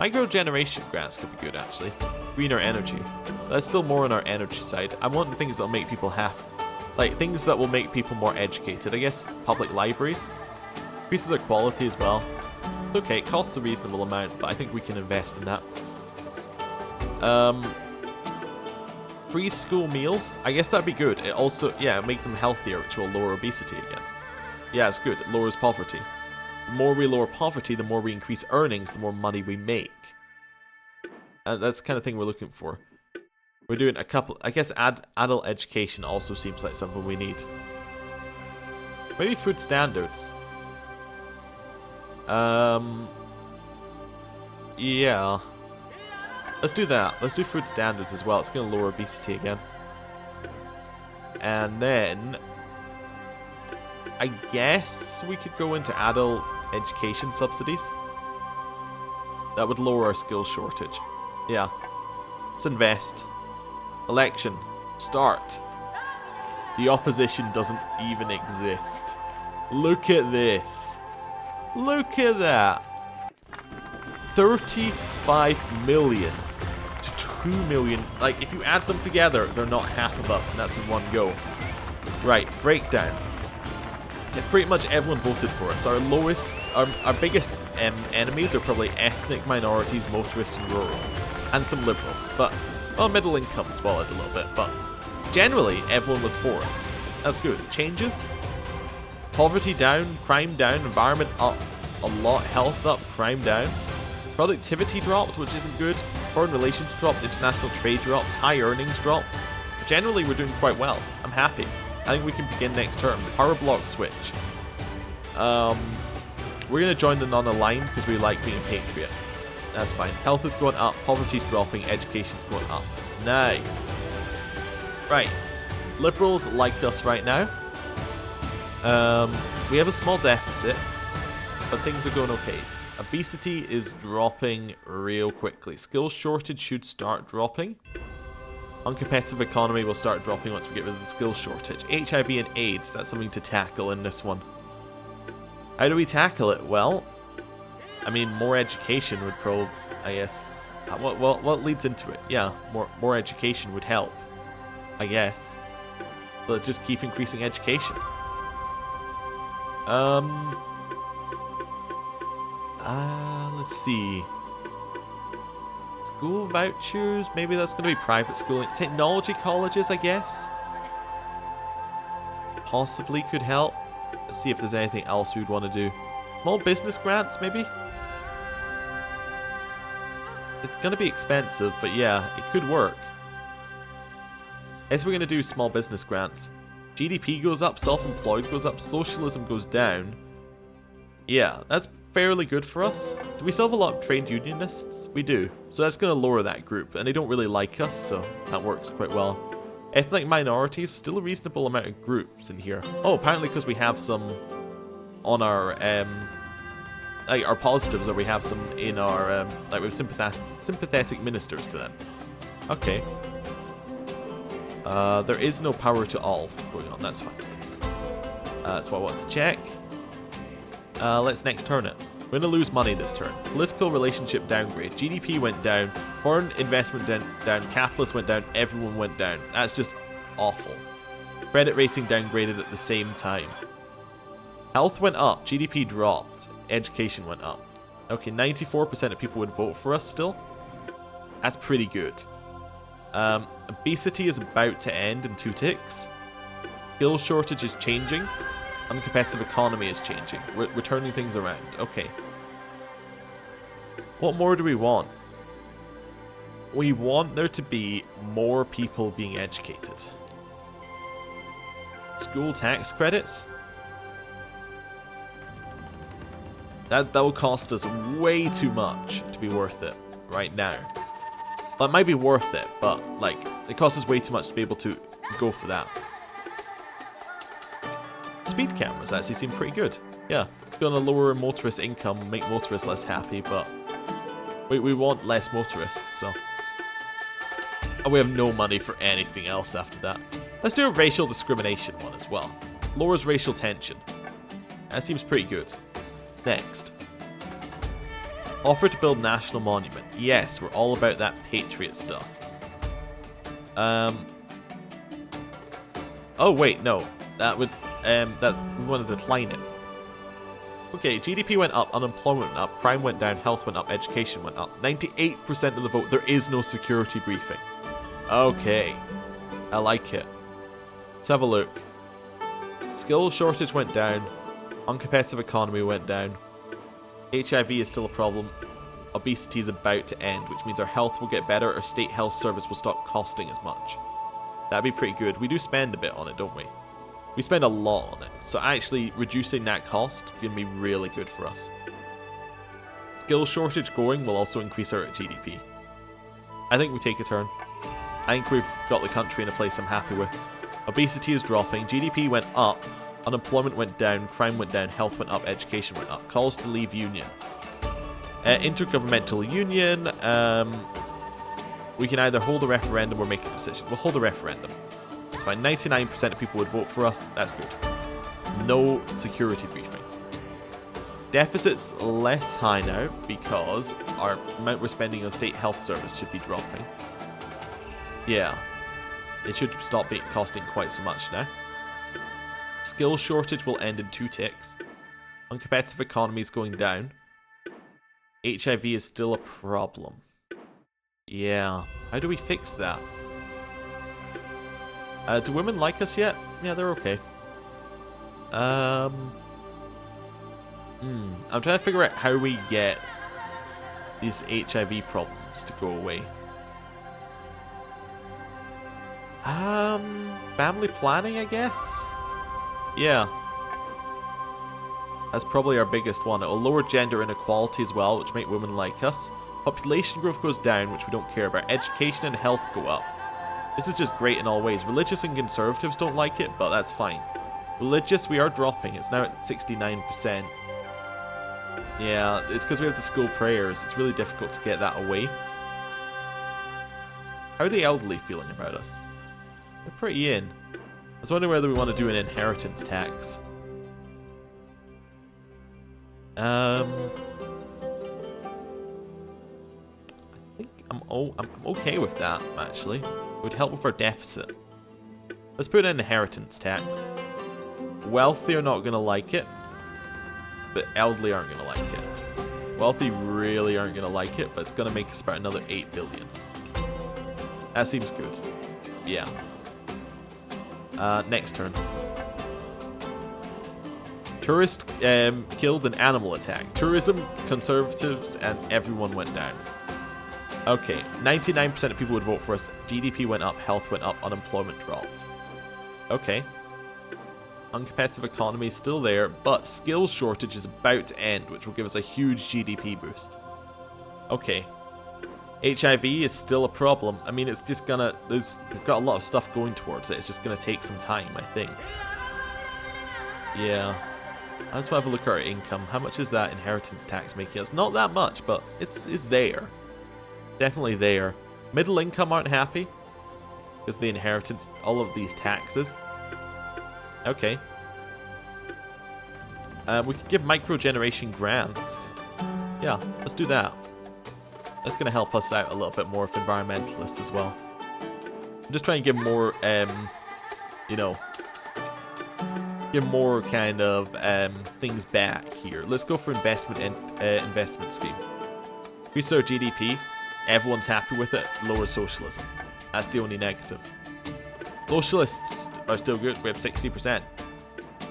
Microgeneration grants could be good, actually. Greener energy. That's still more on our energy side. I want things that will make people happy. Like, things that will make people more educated. I guess public libraries. Increases our quality as well. Okay, it costs a reasonable amount, but I think we can invest in that. Free school meals? I guess that'd be good. It also, yeah, make them healthier, which will lower obesity again. Yeah, it's good. It lowers poverty. The more we lower poverty, the more we increase earnings, the more money we make. And that's the kind of thing we're looking for. We're doing a couple... I guess adult education also seems like something we need. Maybe food standards. Yeah. Let's do that. Let's do food standards as well. It's going to lower obesity again. And then... I guess we could go into adult education subsidies. That would lower our skills shortage. Yeah. Let's invest. Election. Start. The opposition doesn't even exist. Look at this. Look at that. 35 million to 2 million. Like, if you add them together, they're not half of us, and that's in one go. Right, breakdown. And pretty much everyone voted for us. Our lowest, our biggest enemies are probably ethnic minorities, motorists, and rural. And some liberals. But, well, middle income as well a little bit. But generally, everyone was for us. That's good. Changes. Poverty down, crime down, environment up a lot, health up, crime down. Productivity dropped, which isn't good. Foreign relations dropped, international trade dropped, high earnings dropped. Generally, we're doing quite well. I'm happy. I think we can begin next term. Power block switch. We're going to join the non-aligned because we like being a patriot. That's fine. Health is going up, poverty's dropping, education's going up. Nice. Right. Liberals like us right now. We have a small deficit, but things are going okay. Obesity is dropping real quickly. Skills shortage should start dropping. Uncompetitive economy will start dropping once we get rid of the skills shortage. HIV and AIDS, that's something to tackle in this one. How do we tackle it? Well, I mean, more education would probably, I guess... What leads into it? Yeah, more education would help, I guess. Let's just keep increasing education. Let's see. School vouchers, maybe that's going to be private schooling. Technology colleges, I guess. Possibly could help. Let's see if there's anything else we'd want to do. Small business grants, maybe? It's gonna be expensive, but yeah, it could work. As we're gonna do small business grants. GDP goes up, self-employed goes up, socialism goes down. Yeah, that's fairly good for us. Do we still have a lot of trade unionists? We do. So that's gonna lower that group, and they don't really like us, so that works quite well. Ethnic minorities, still a reasonable amount of groups in here. Oh, apparently because we have some on our like our positives, or we have some in our like we have sympathetic ministers to them. Okay. There is no power to all going on. That's fine. That's what I want to check. Let's next turn it. We're gonna lose money this turn. Political relationship downgrade. GDP went down. Foreign investment down. Capitalist went down. Everyone went down. That's just awful. Credit rating downgraded at the same time. Health went up. GDP dropped. Education went up. Okay, 94% of people would vote for us still. That's pretty good. Obesity is about to end in 2 ticks. Skill shortage is changing. Uncompetitive economy is changing. We're turning things around. Okay. What more do we want? We want there to be more people being educated. School tax credits? That will cost us way too much to be worth it right now. Well, it might be worth it, but like it costs us way too much to be able to go for that. Speed cameras actually seem pretty good. Yeah, gonna lower motorist income, make motorists less happy, but we want less motorists, so. And we have no money for anything else after that. Let's do a racial discrimination one as well. Lowers racial tension. That seems pretty good. Next. Offer to build national monument. Yes, we're all about that patriot stuff. Oh wait, no. That would that's we want to decline it. Okay, GDP went up, unemployment went up, crime went down, health went up, education went up. 98% of the vote. There is no security briefing. Okay. I like it. Let's have a look. Skill shortage went down. Uncompetitive economy went down. HIV is still a problem. Obesity is about to end, which means our health will get better, our state health service will stop costing as much. That'd be pretty good. We do spend a bit on it, don't we? We spend a lot on it, so actually reducing that cost can be really good for us. Skill shortage going will also increase our GDP. I think we take a turn. I think we've got the country in a place I'm happy with. Obesity is dropping, GDP went up, unemployment went down, crime went down, health went up, education went up. Calls to leave union. Intergovernmental union. We can either hold a referendum or make a decision. We'll hold a referendum. It's fine. 99% of people would vote for us. That's good. No security briefing. Deficit's less high now because our amount we're spending on state health service should be dropping. Yeah. It should stop costing quite so much now. Skill shortage will end in 2 ticks. Uncompetitive economy is going down. HIV is still a problem. Yeah. How do we fix that? Do women like us yet? Yeah, they're okay. I'm trying to figure out how we get these HIV problems to go away. Family planning, I guess? Yeah. That's probably our biggest one. It'll lower gender inequality as well, which make women like us. Population growth goes down, which we don't care about. Education and health go up. This is just great in all ways. Religious and conservatives don't like it, but that's fine. Religious, we are dropping. It's now at 69%. Yeah, it's because we have the school prayers. It's really difficult to get that away. How are the elderly feeling about us? They're pretty in. I was wondering whether we want to do an inheritance tax. I think I'm okay with that, actually. It would help with our deficit. Let's put an inheritance tax. Wealthy are not going to like it, but elderly aren't going to like it. Wealthy really aren't going to like it, but it's going to make us about another 8 billion. That seems good. Yeah. Next turn. Tourist killed an animal attack. Tourism, conservatives, and everyone went down. Okay, 99% of people would vote for us. GDP went up, health went up, unemployment dropped. Okay. Uncompetitive economy is still there, but skills shortage is about to end, which will give us a huge GDP boost. Okay. HIV is still a problem. I mean, it's just gonna... we've got a lot of stuff going towards it. It's just gonna take some time, I think. Yeah. I just want to have a look at our income. How much is that inheritance tax making? It's not that much, but it's there. Definitely there. Middle income aren't happy. Because the inheritance, all of these taxes. Okay. We could give micro-generation grants. Yeah, let's do that. That's going to help us out a little bit more for environmentalists as well. I'm just trying to give more, you know, give more kind of things back here. Let's go for investment scheme. Increase our GDP. Everyone's happy with it. Lower socialism. That's the only negative. Socialists are still good. We have 60%.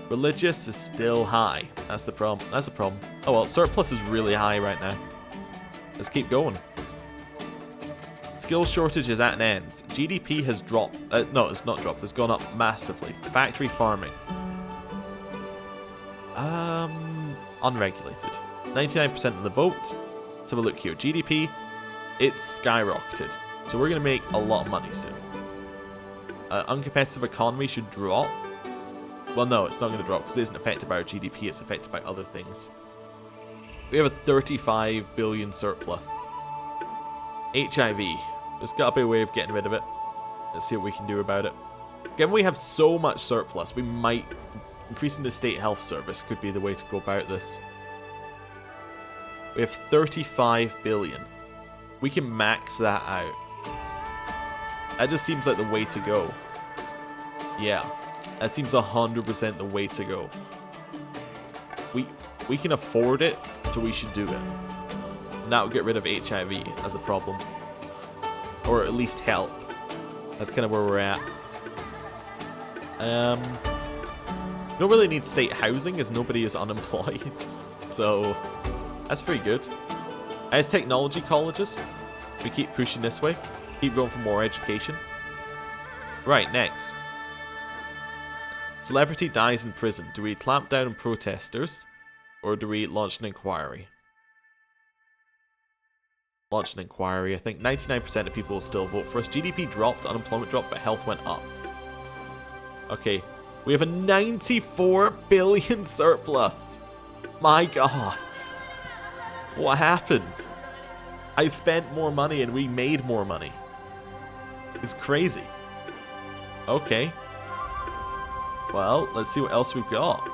Religious is still high. That's the problem. That's the problem. Oh well, surplus is really high right now. Let's keep going. Skills shortage is at an end. GDP has dropped. No, it's not dropped. It's gone up massively. Factory farming. Unregulated. 99% of the vote. Let's have a look here. GDP, it's skyrocketed. So we're going to make a lot of money soon. Uncompetitive economy should drop. Well, no, it's not going to drop because it isn't affected by our GDP. It's affected by other things. We have a 35 billion surplus. HIV. There's got to be a way of getting rid of it. Let's see what we can do about it. Given we have so much surplus, we might... increasing the state health service could be the way to go about this. We have 35 billion. We can max that out. That just seems like the way to go. Yeah. That seems 100% the way to go. We can afford it, so we should do it. And that will get rid of HIV as a problem. Or at least help. That's kind of where we're at. Don't really need state housing as nobody is unemployed. So, that's pretty good. As technology colleges, we keep pushing this way. Keep going for more education. Right, next. Celebrity dies in prison. Do we clamp down on protesters? Or do we launch an inquiry? Launch an inquiry. I think 99% of people will still vote for us. GDP dropped, unemployment dropped, but health went up. Okay. We have a 94 billion surplus. My god. What happened? I spent more money and we made more money. It's crazy. Okay. Well, let's see what else we've got.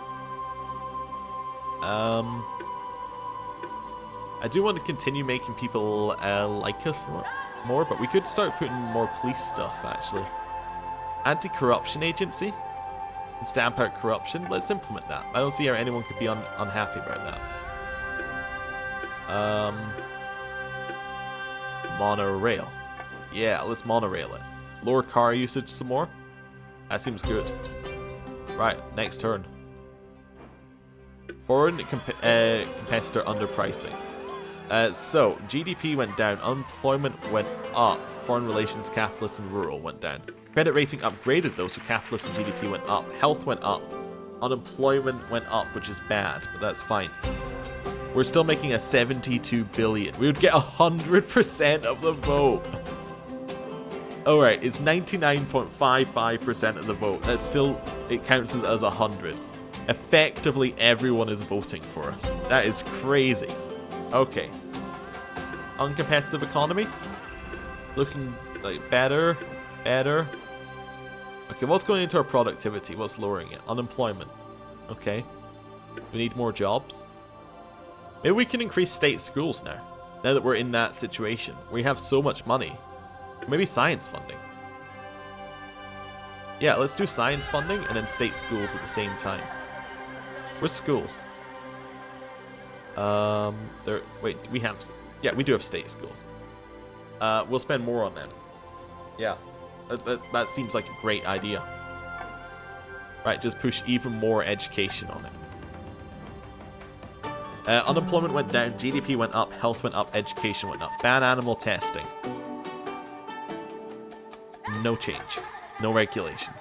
I do want to continue making people like us more, but we could start putting more police stuff, actually. Anti-corruption agency. And stamp out corruption. Let's implement that. I don't see how anyone could be unhappy about that. Monorail. Yeah, let's monorail it. Lower car usage some more. That seems good. Right, next turn. Foreign competitor underpricing. So, GDP went down, unemployment went up, foreign relations, capitalist and rural went down. Credit rating upgraded though, so capitalist and GDP went up. Health went up. Unemployment went up, which is bad, but that's fine. We're still making a 72 billion. We would get 100% of the vote. Alright, it's 99.55% of the vote. That's still, it counts as 100. Effectively, everyone is voting for us. That is crazy. Okay. Uncompetitive economy. Looking like better. Okay, what's going into our productivity? What's lowering it? Unemployment. Okay. We need more jobs. Maybe we can increase state schools now. Now that we're in that situation. We have so much money. Maybe science funding. Yeah, let's do science funding and then state schools at the same time. Where's schools? Wait, we have... Yeah, we do have state schools. We'll spend more on them. Yeah. That seems like a great idea. Right, just push even more education on it. Unemployment went down, GDP went up, health went up, education went up. Ban animal testing. No change. No regulation.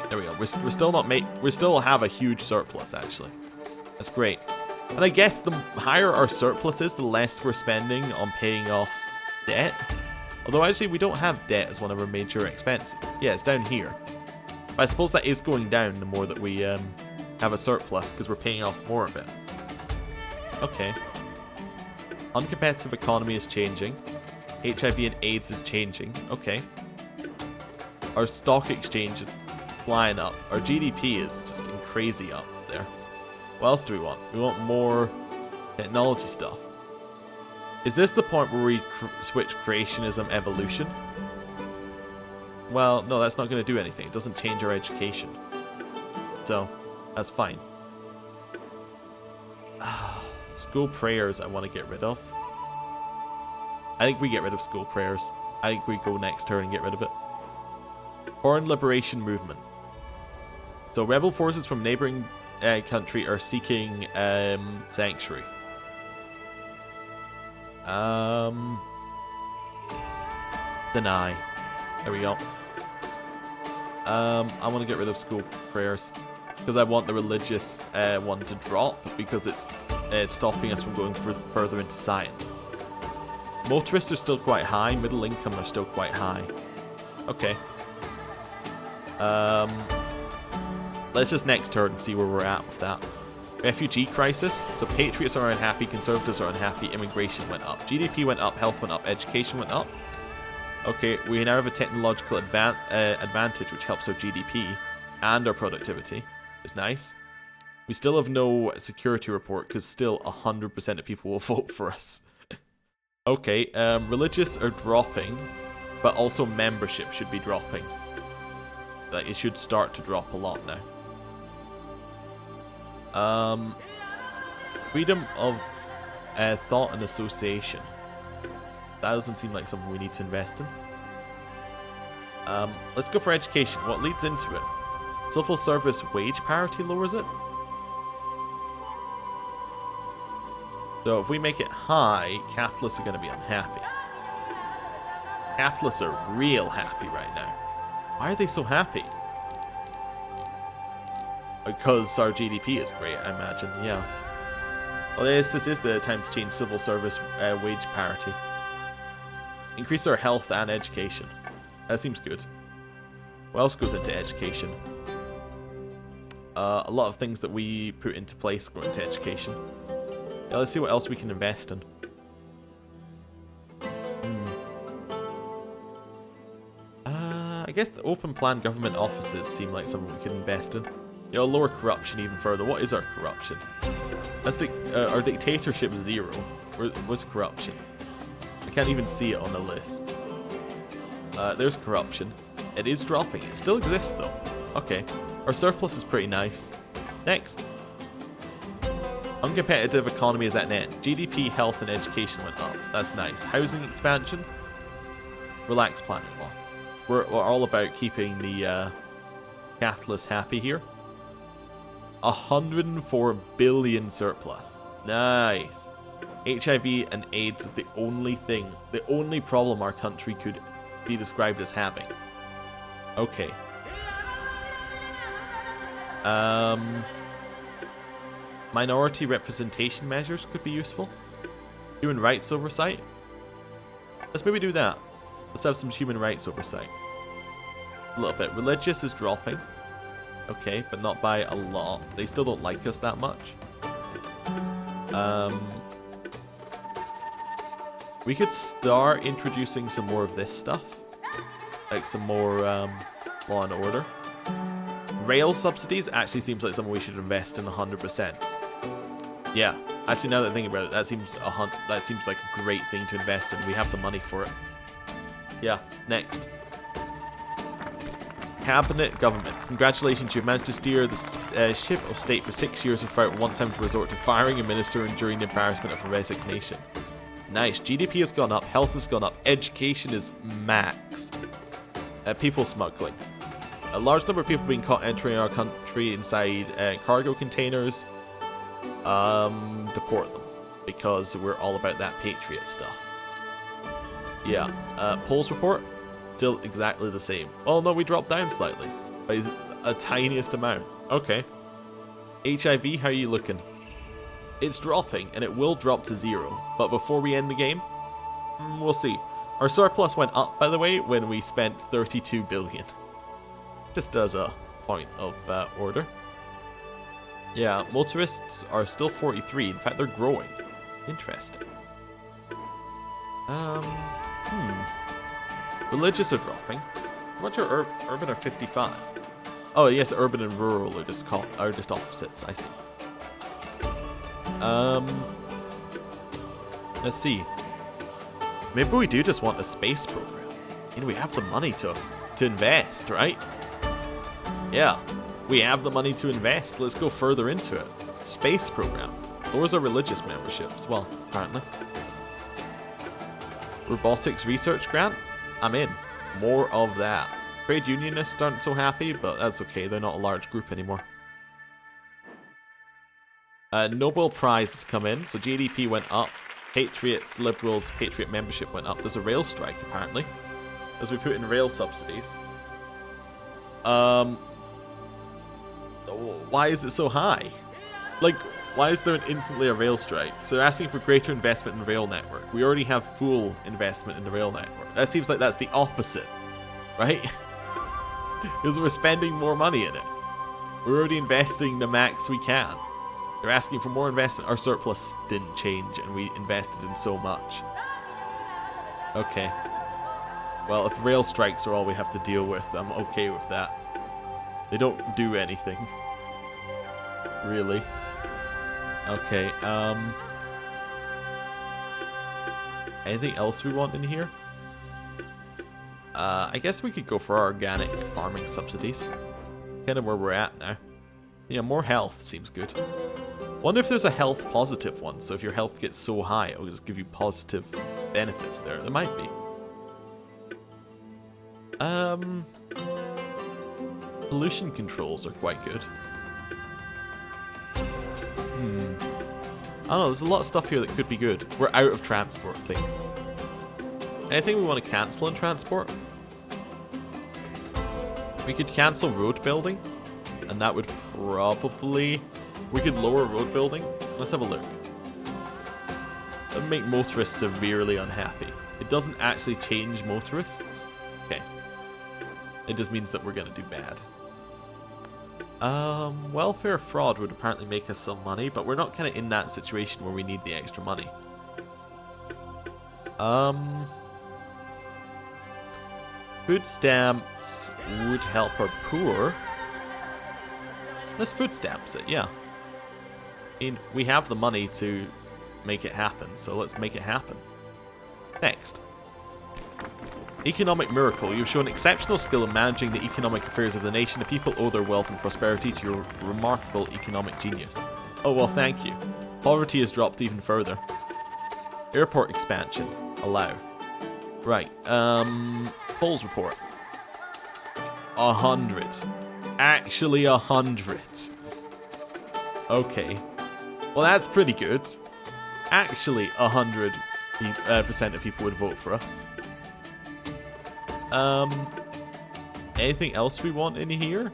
There we go. We're still not we still have a huge surplus, actually. That's great. And I guess the higher our surplus is, the less we're spending on paying off debt. Although actually we don't have debt as one of our major expenses. Yeah, it's down here. But I suppose that is going down the more that we have a surplus because we're paying off more of it. Okay. Uncompetitive economy is changing. HIV and AIDS is changing. Okay. Our stock exchange is flying up. Our GDP is just crazy up there. What else do we want? We want more technology stuff. Is this the point where we switch creationism evolution? Well, no, that's not going to do anything. It doesn't change our education. So, that's fine. School prayers I want to get rid of. I think we get rid of school prayers. I think we go next turn and get rid of it. Foreign Liberation Movement. So rebel forces from neighboring country are seeking sanctuary. Deny. There we go. I want to get rid of school prayers because I want the religious one to drop because it's stopping us from going further into science. Motorists are still quite high. Middle income are still quite high. Okay. Let's just next turn and see where we're at with that. Refugee crisis. So patriots are unhappy, conservatives are unhappy, immigration went up. GDP went up, health went up, education went up. Okay, we now have a technological advantage which helps our GDP and our productivity. It's nice. We still have no security report because still 100% of people will vote for us. Okay, religious are dropping, but also membership should be dropping. Like, it should start to drop a lot now. Freedom of thought and association. That doesn't seem like something we need to invest in. Let's go for education. What leads into it? Civil service wage parity lowers it. So if we make it high, capitalists are going to be unhappy. Capitalists are real happy right now. Why are they so happy? Because our GDP is great, I imagine, yeah. Well, this is the time to change civil service wage parity. Increase our health and education. That seems good. What else goes into education? A lot of things that we put into place go into education. Yeah, let's see what else we can invest in. I guess the open plan government offices seem like something we could invest in. It'll lower corruption even further. What is our corruption? That's our dictatorship is 0. What's corruption? I can't even see it on the list. There's corruption. It is dropping. It still exists though. Okay. Our surplus is pretty nice. Next. Uncompetitive economy is at an end. GDP, health, and education went up. That's nice. Housing expansion. Relaxed planning law. We're all about keeping the capitalists happy here. 104 billion surplus. Nice. HIV and AIDS is the only problem our country could be described as having. Okay. Minority representation measures could be useful. Human rights oversight. Let's maybe do that. Let's have some human rights oversight. A little bit. Religious is dropping. Okay, but not by a lot. They still don't like us that much. We could start introducing some more of this stuff. Like some more law and order. Rail subsidies actually seems like something we should invest in 100%. Yeah, actually now that I think about it, that seems like a great thing to invest in. We have the money for it. Yeah, next. Cabinet government. Congratulations, you've managed to steer the ship of state for 6 years without once having to resort to firing a minister enduring the embarrassment of a resignation. Nice. GDP has gone up, health has gone up, education is max. People smuggling. A large number of people being caught entering our country inside cargo containers. Deport them. Because we're all about that Patriot stuff. Yeah. Polls report, still exactly the same. Oh no, we dropped down slightly. By a tiniest amount. Okay. HIV, how are you looking? It's dropping, and it will drop to 0. But before we end the game, we'll see. Our surplus went up, by the way, when we spent 32 billion. Just as a point of order. Yeah, motorists are still 43. In fact, they're growing. Interesting. Religious are dropping. How much are urban are 55? Oh yes, urban and rural are just opposites. I see. Let's see. Maybe we do just want a space program. You know, we have the money to invest, right? Yeah, we have the money to invest. Let's go further into it. Space program. Lowers our religious memberships. Well, apparently. Robotics research grant. I'm in. More of that. Trade unionists aren't so happy, but that's okay. They're not a large group anymore. Nobel Prize has come in, so GDP went up. Patriots, Liberals, Patriot membership went up. There's a rail strike, apparently, as we put in rail subsidies. Why is it so high? Like, why is there instantly a rail strike? So they're asking for greater investment in the rail network. We already have full investment in the rail network. That seems like that's the opposite, right? Because we're spending more money in it. We're already investing the max we can. They're asking for more investment. Our surplus didn't change, and we invested in so much. Okay. Well, if rail strikes are all we have to deal with, I'm okay with that. They don't do anything. Really. Okay, anything else we want in here? I guess we could go for our organic farming subsidies. Kind of where we're at now. Yeah, more health seems good. Wonder if there's a health positive one, so if your health gets so high, it'll just give you positive benefits there. There might be. Pollution controls are quite good. I don't know, there's a lot of stuff here that could be good. We're out of transport things. Anything we want to cancel in transport? We could cancel road building, and that would probably... We could lower road building. Let's have a look. That would make motorists severely unhappy. It doesn't actually change motorists. Okay. It just means that we're going to do bad. Welfare fraud would apparently make us some money, but we're not kind of in that situation where we need the extra money. Food stamps would help our poor. Let's food stamps it, yeah. I mean, we have the money to make it happen, so let's make it happen. Next. Economic miracle. You've shown exceptional skill in managing the economic affairs of the nation. The people owe their wealth and prosperity to your remarkable economic genius. Oh, well, thank you. Poverty has dropped even further. Airport expansion. Allow. Right. Polls report. 100. Actually 100. Okay. Well, that's pretty good. Actually 100% of people would vote for us. Anything else we want in here?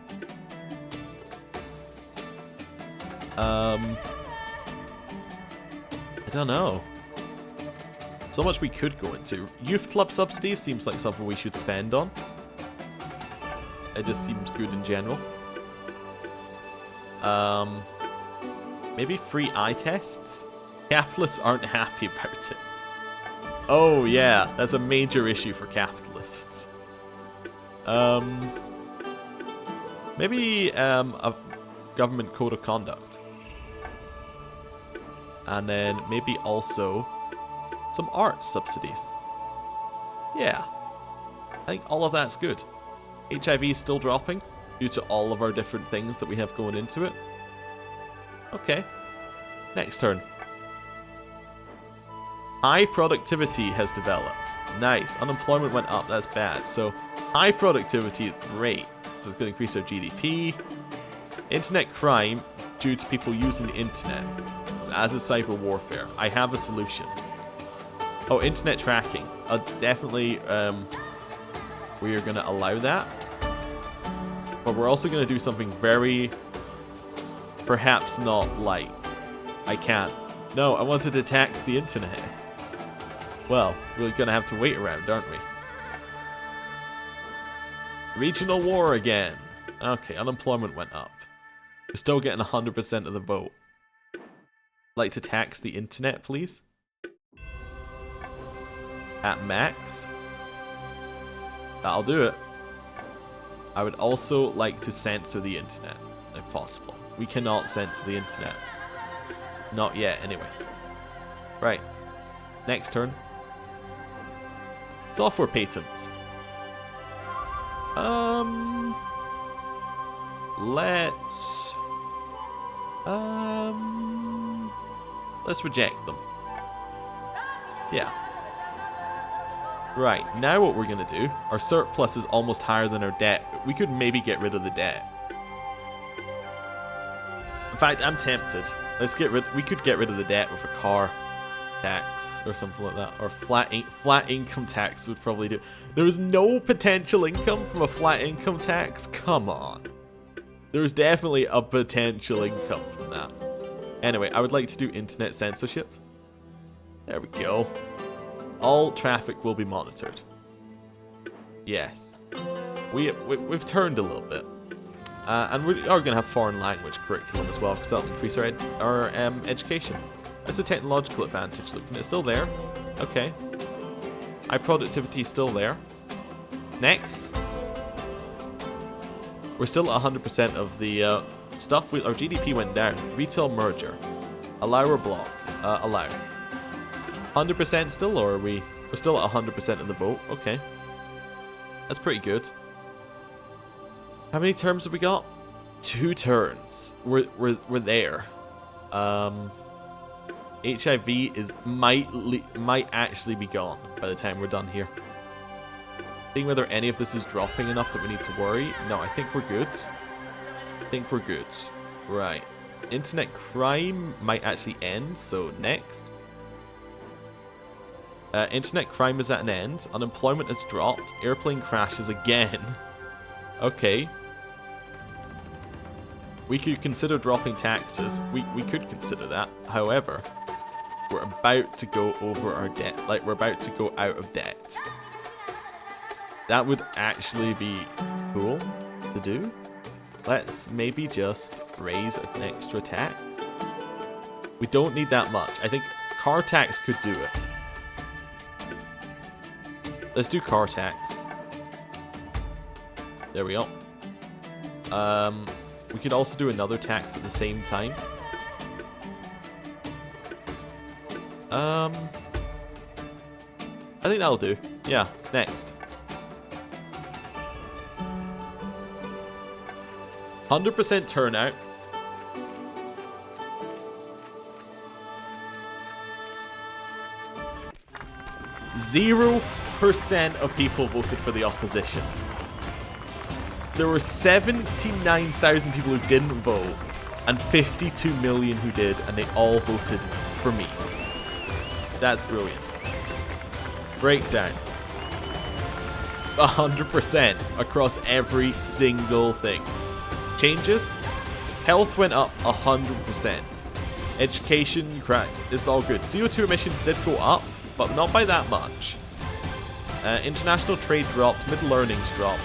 I don't know. So much we could go into. Youth club subsidies seems like something we should spend on. It just seems good in general. Maybe free eye tests? Capitalists aren't happy about it. Oh yeah, that's a major issue for capitalists. Maybe a government code of conduct. And then maybe also some art subsidies. Yeah. I think all of that's good. HIV is still dropping due to all of our different things that we have going into it. Okay. Next turn. High productivity has developed. Nice. Unemployment went up. That's bad. So high productivity is great. So it's going to increase our GDP. Internet crime due to people using the internet as a cyber warfare. I have a solution. Oh, internet tracking. Definitely, we are going to allow that. But we're also going to do something very, perhaps not like, I can't. No, I wanted to tax the internet. Well, we're going to have to wait around, aren't we? Regional war again. Okay, unemployment went up. We're still getting 100% of the vote. Like to tax the internet, please? At max? That'll do it. I would also like to censor the internet, if possible. We cannot censor the internet. Not yet, anyway. Right. Next turn. Software patents. Let's reject them. Yeah. Right, now what we're going to do, our surplus is almost higher than our debt. We could maybe get rid of the debt. In fact, I'm tempted. We could get rid of the debt with a car tax or something like that. Or flat income tax would probably do. There is no potential income from a flat income tax? Come on. There's definitely a potential income from that. Anyway, I would like to do internet censorship. There we go. All traffic will be monitored. Yes. We've turned a little bit. And we are going to have foreign language curriculum as well, because that'll increase our education. That's a technological advantage. Look, it's still there. Okay. High productivity is still there. Next. We're still at 100% of the stuff. Our GDP went down. Retail merger. Allow or block? Allow. 100% still, or are we're still at 100% of the vote? Okay. That's pretty good. How many terms have we got? 2 turns. We're there. HIV might actually be gone by the time we're done here. Seeing whether any of this is dropping enough that we need to worry. No, I think we're good. Right. Internet crime might actually end, so next. Internet crime is at an end. Unemployment has dropped. Airplane crashes again. Okay. We could consider dropping taxes. We could consider that. However, we're about to go over our debt. Like, we're about to go out of debt. That would actually be cool to do. Let's maybe just raise an extra tax. We don't need that much. I think car tax could do it. Let's do car tax. There we go. We could also do another tax at the same time. I think that'll do. Yeah, next. 100% turnout. Zero % of people voted for the opposition. There were 79,000 people who didn't vote and 52 million who did, and they all voted for me. That's brilliant. Breakdown. 100% across every single thing. Changes. Health went up 100%. Education, crack. It's all good. CO2 emissions did go up, but not by that much. International trade dropped. Middle earnings dropped.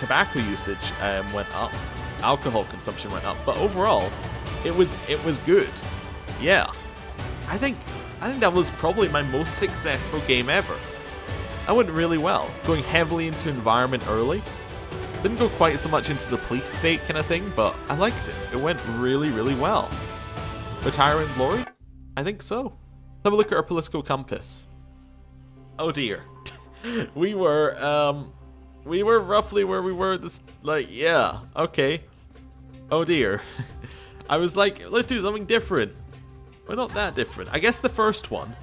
Tobacco usage went up. Alcohol consumption went up. But overall, it was good. Yeah. I think that was probably my most successful game ever. I went really well, going heavily into environment early. Didn't go quite so much into the police state kind of thing, but I liked it. It went really, really well. Retire in glory? I think so. Let's have a look at our political compass. Oh dear. We were roughly where we were this, like, yeah, okay. Oh dear. I was like, let's do something different. We're not that different. I guess the first one.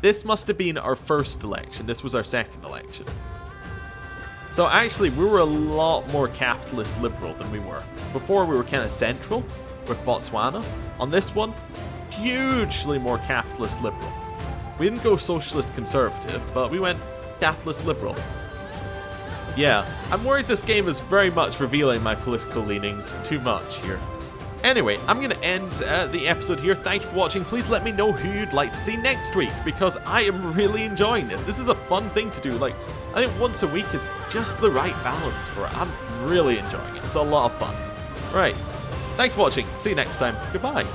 This must have been our first election. This was our second election. So actually, we were a lot more capitalist liberal than we were. Before, we were kind of central. with Botswana. On this one, hugely more capitalist liberal. We didn't go socialist conservative, but we went capitalist liberal. Yeah, I'm worried this game is very much revealing my political leanings too much here. Anyway, I'm going to end the episode here. Thank you for watching. Please let me know who you'd like to see next week, because I am really enjoying this. This is a fun thing to do. Like, I think once a week is just the right balance for it. I'm really enjoying it. It's a lot of fun. Right. Thanks for watching. See you next time. Goodbye.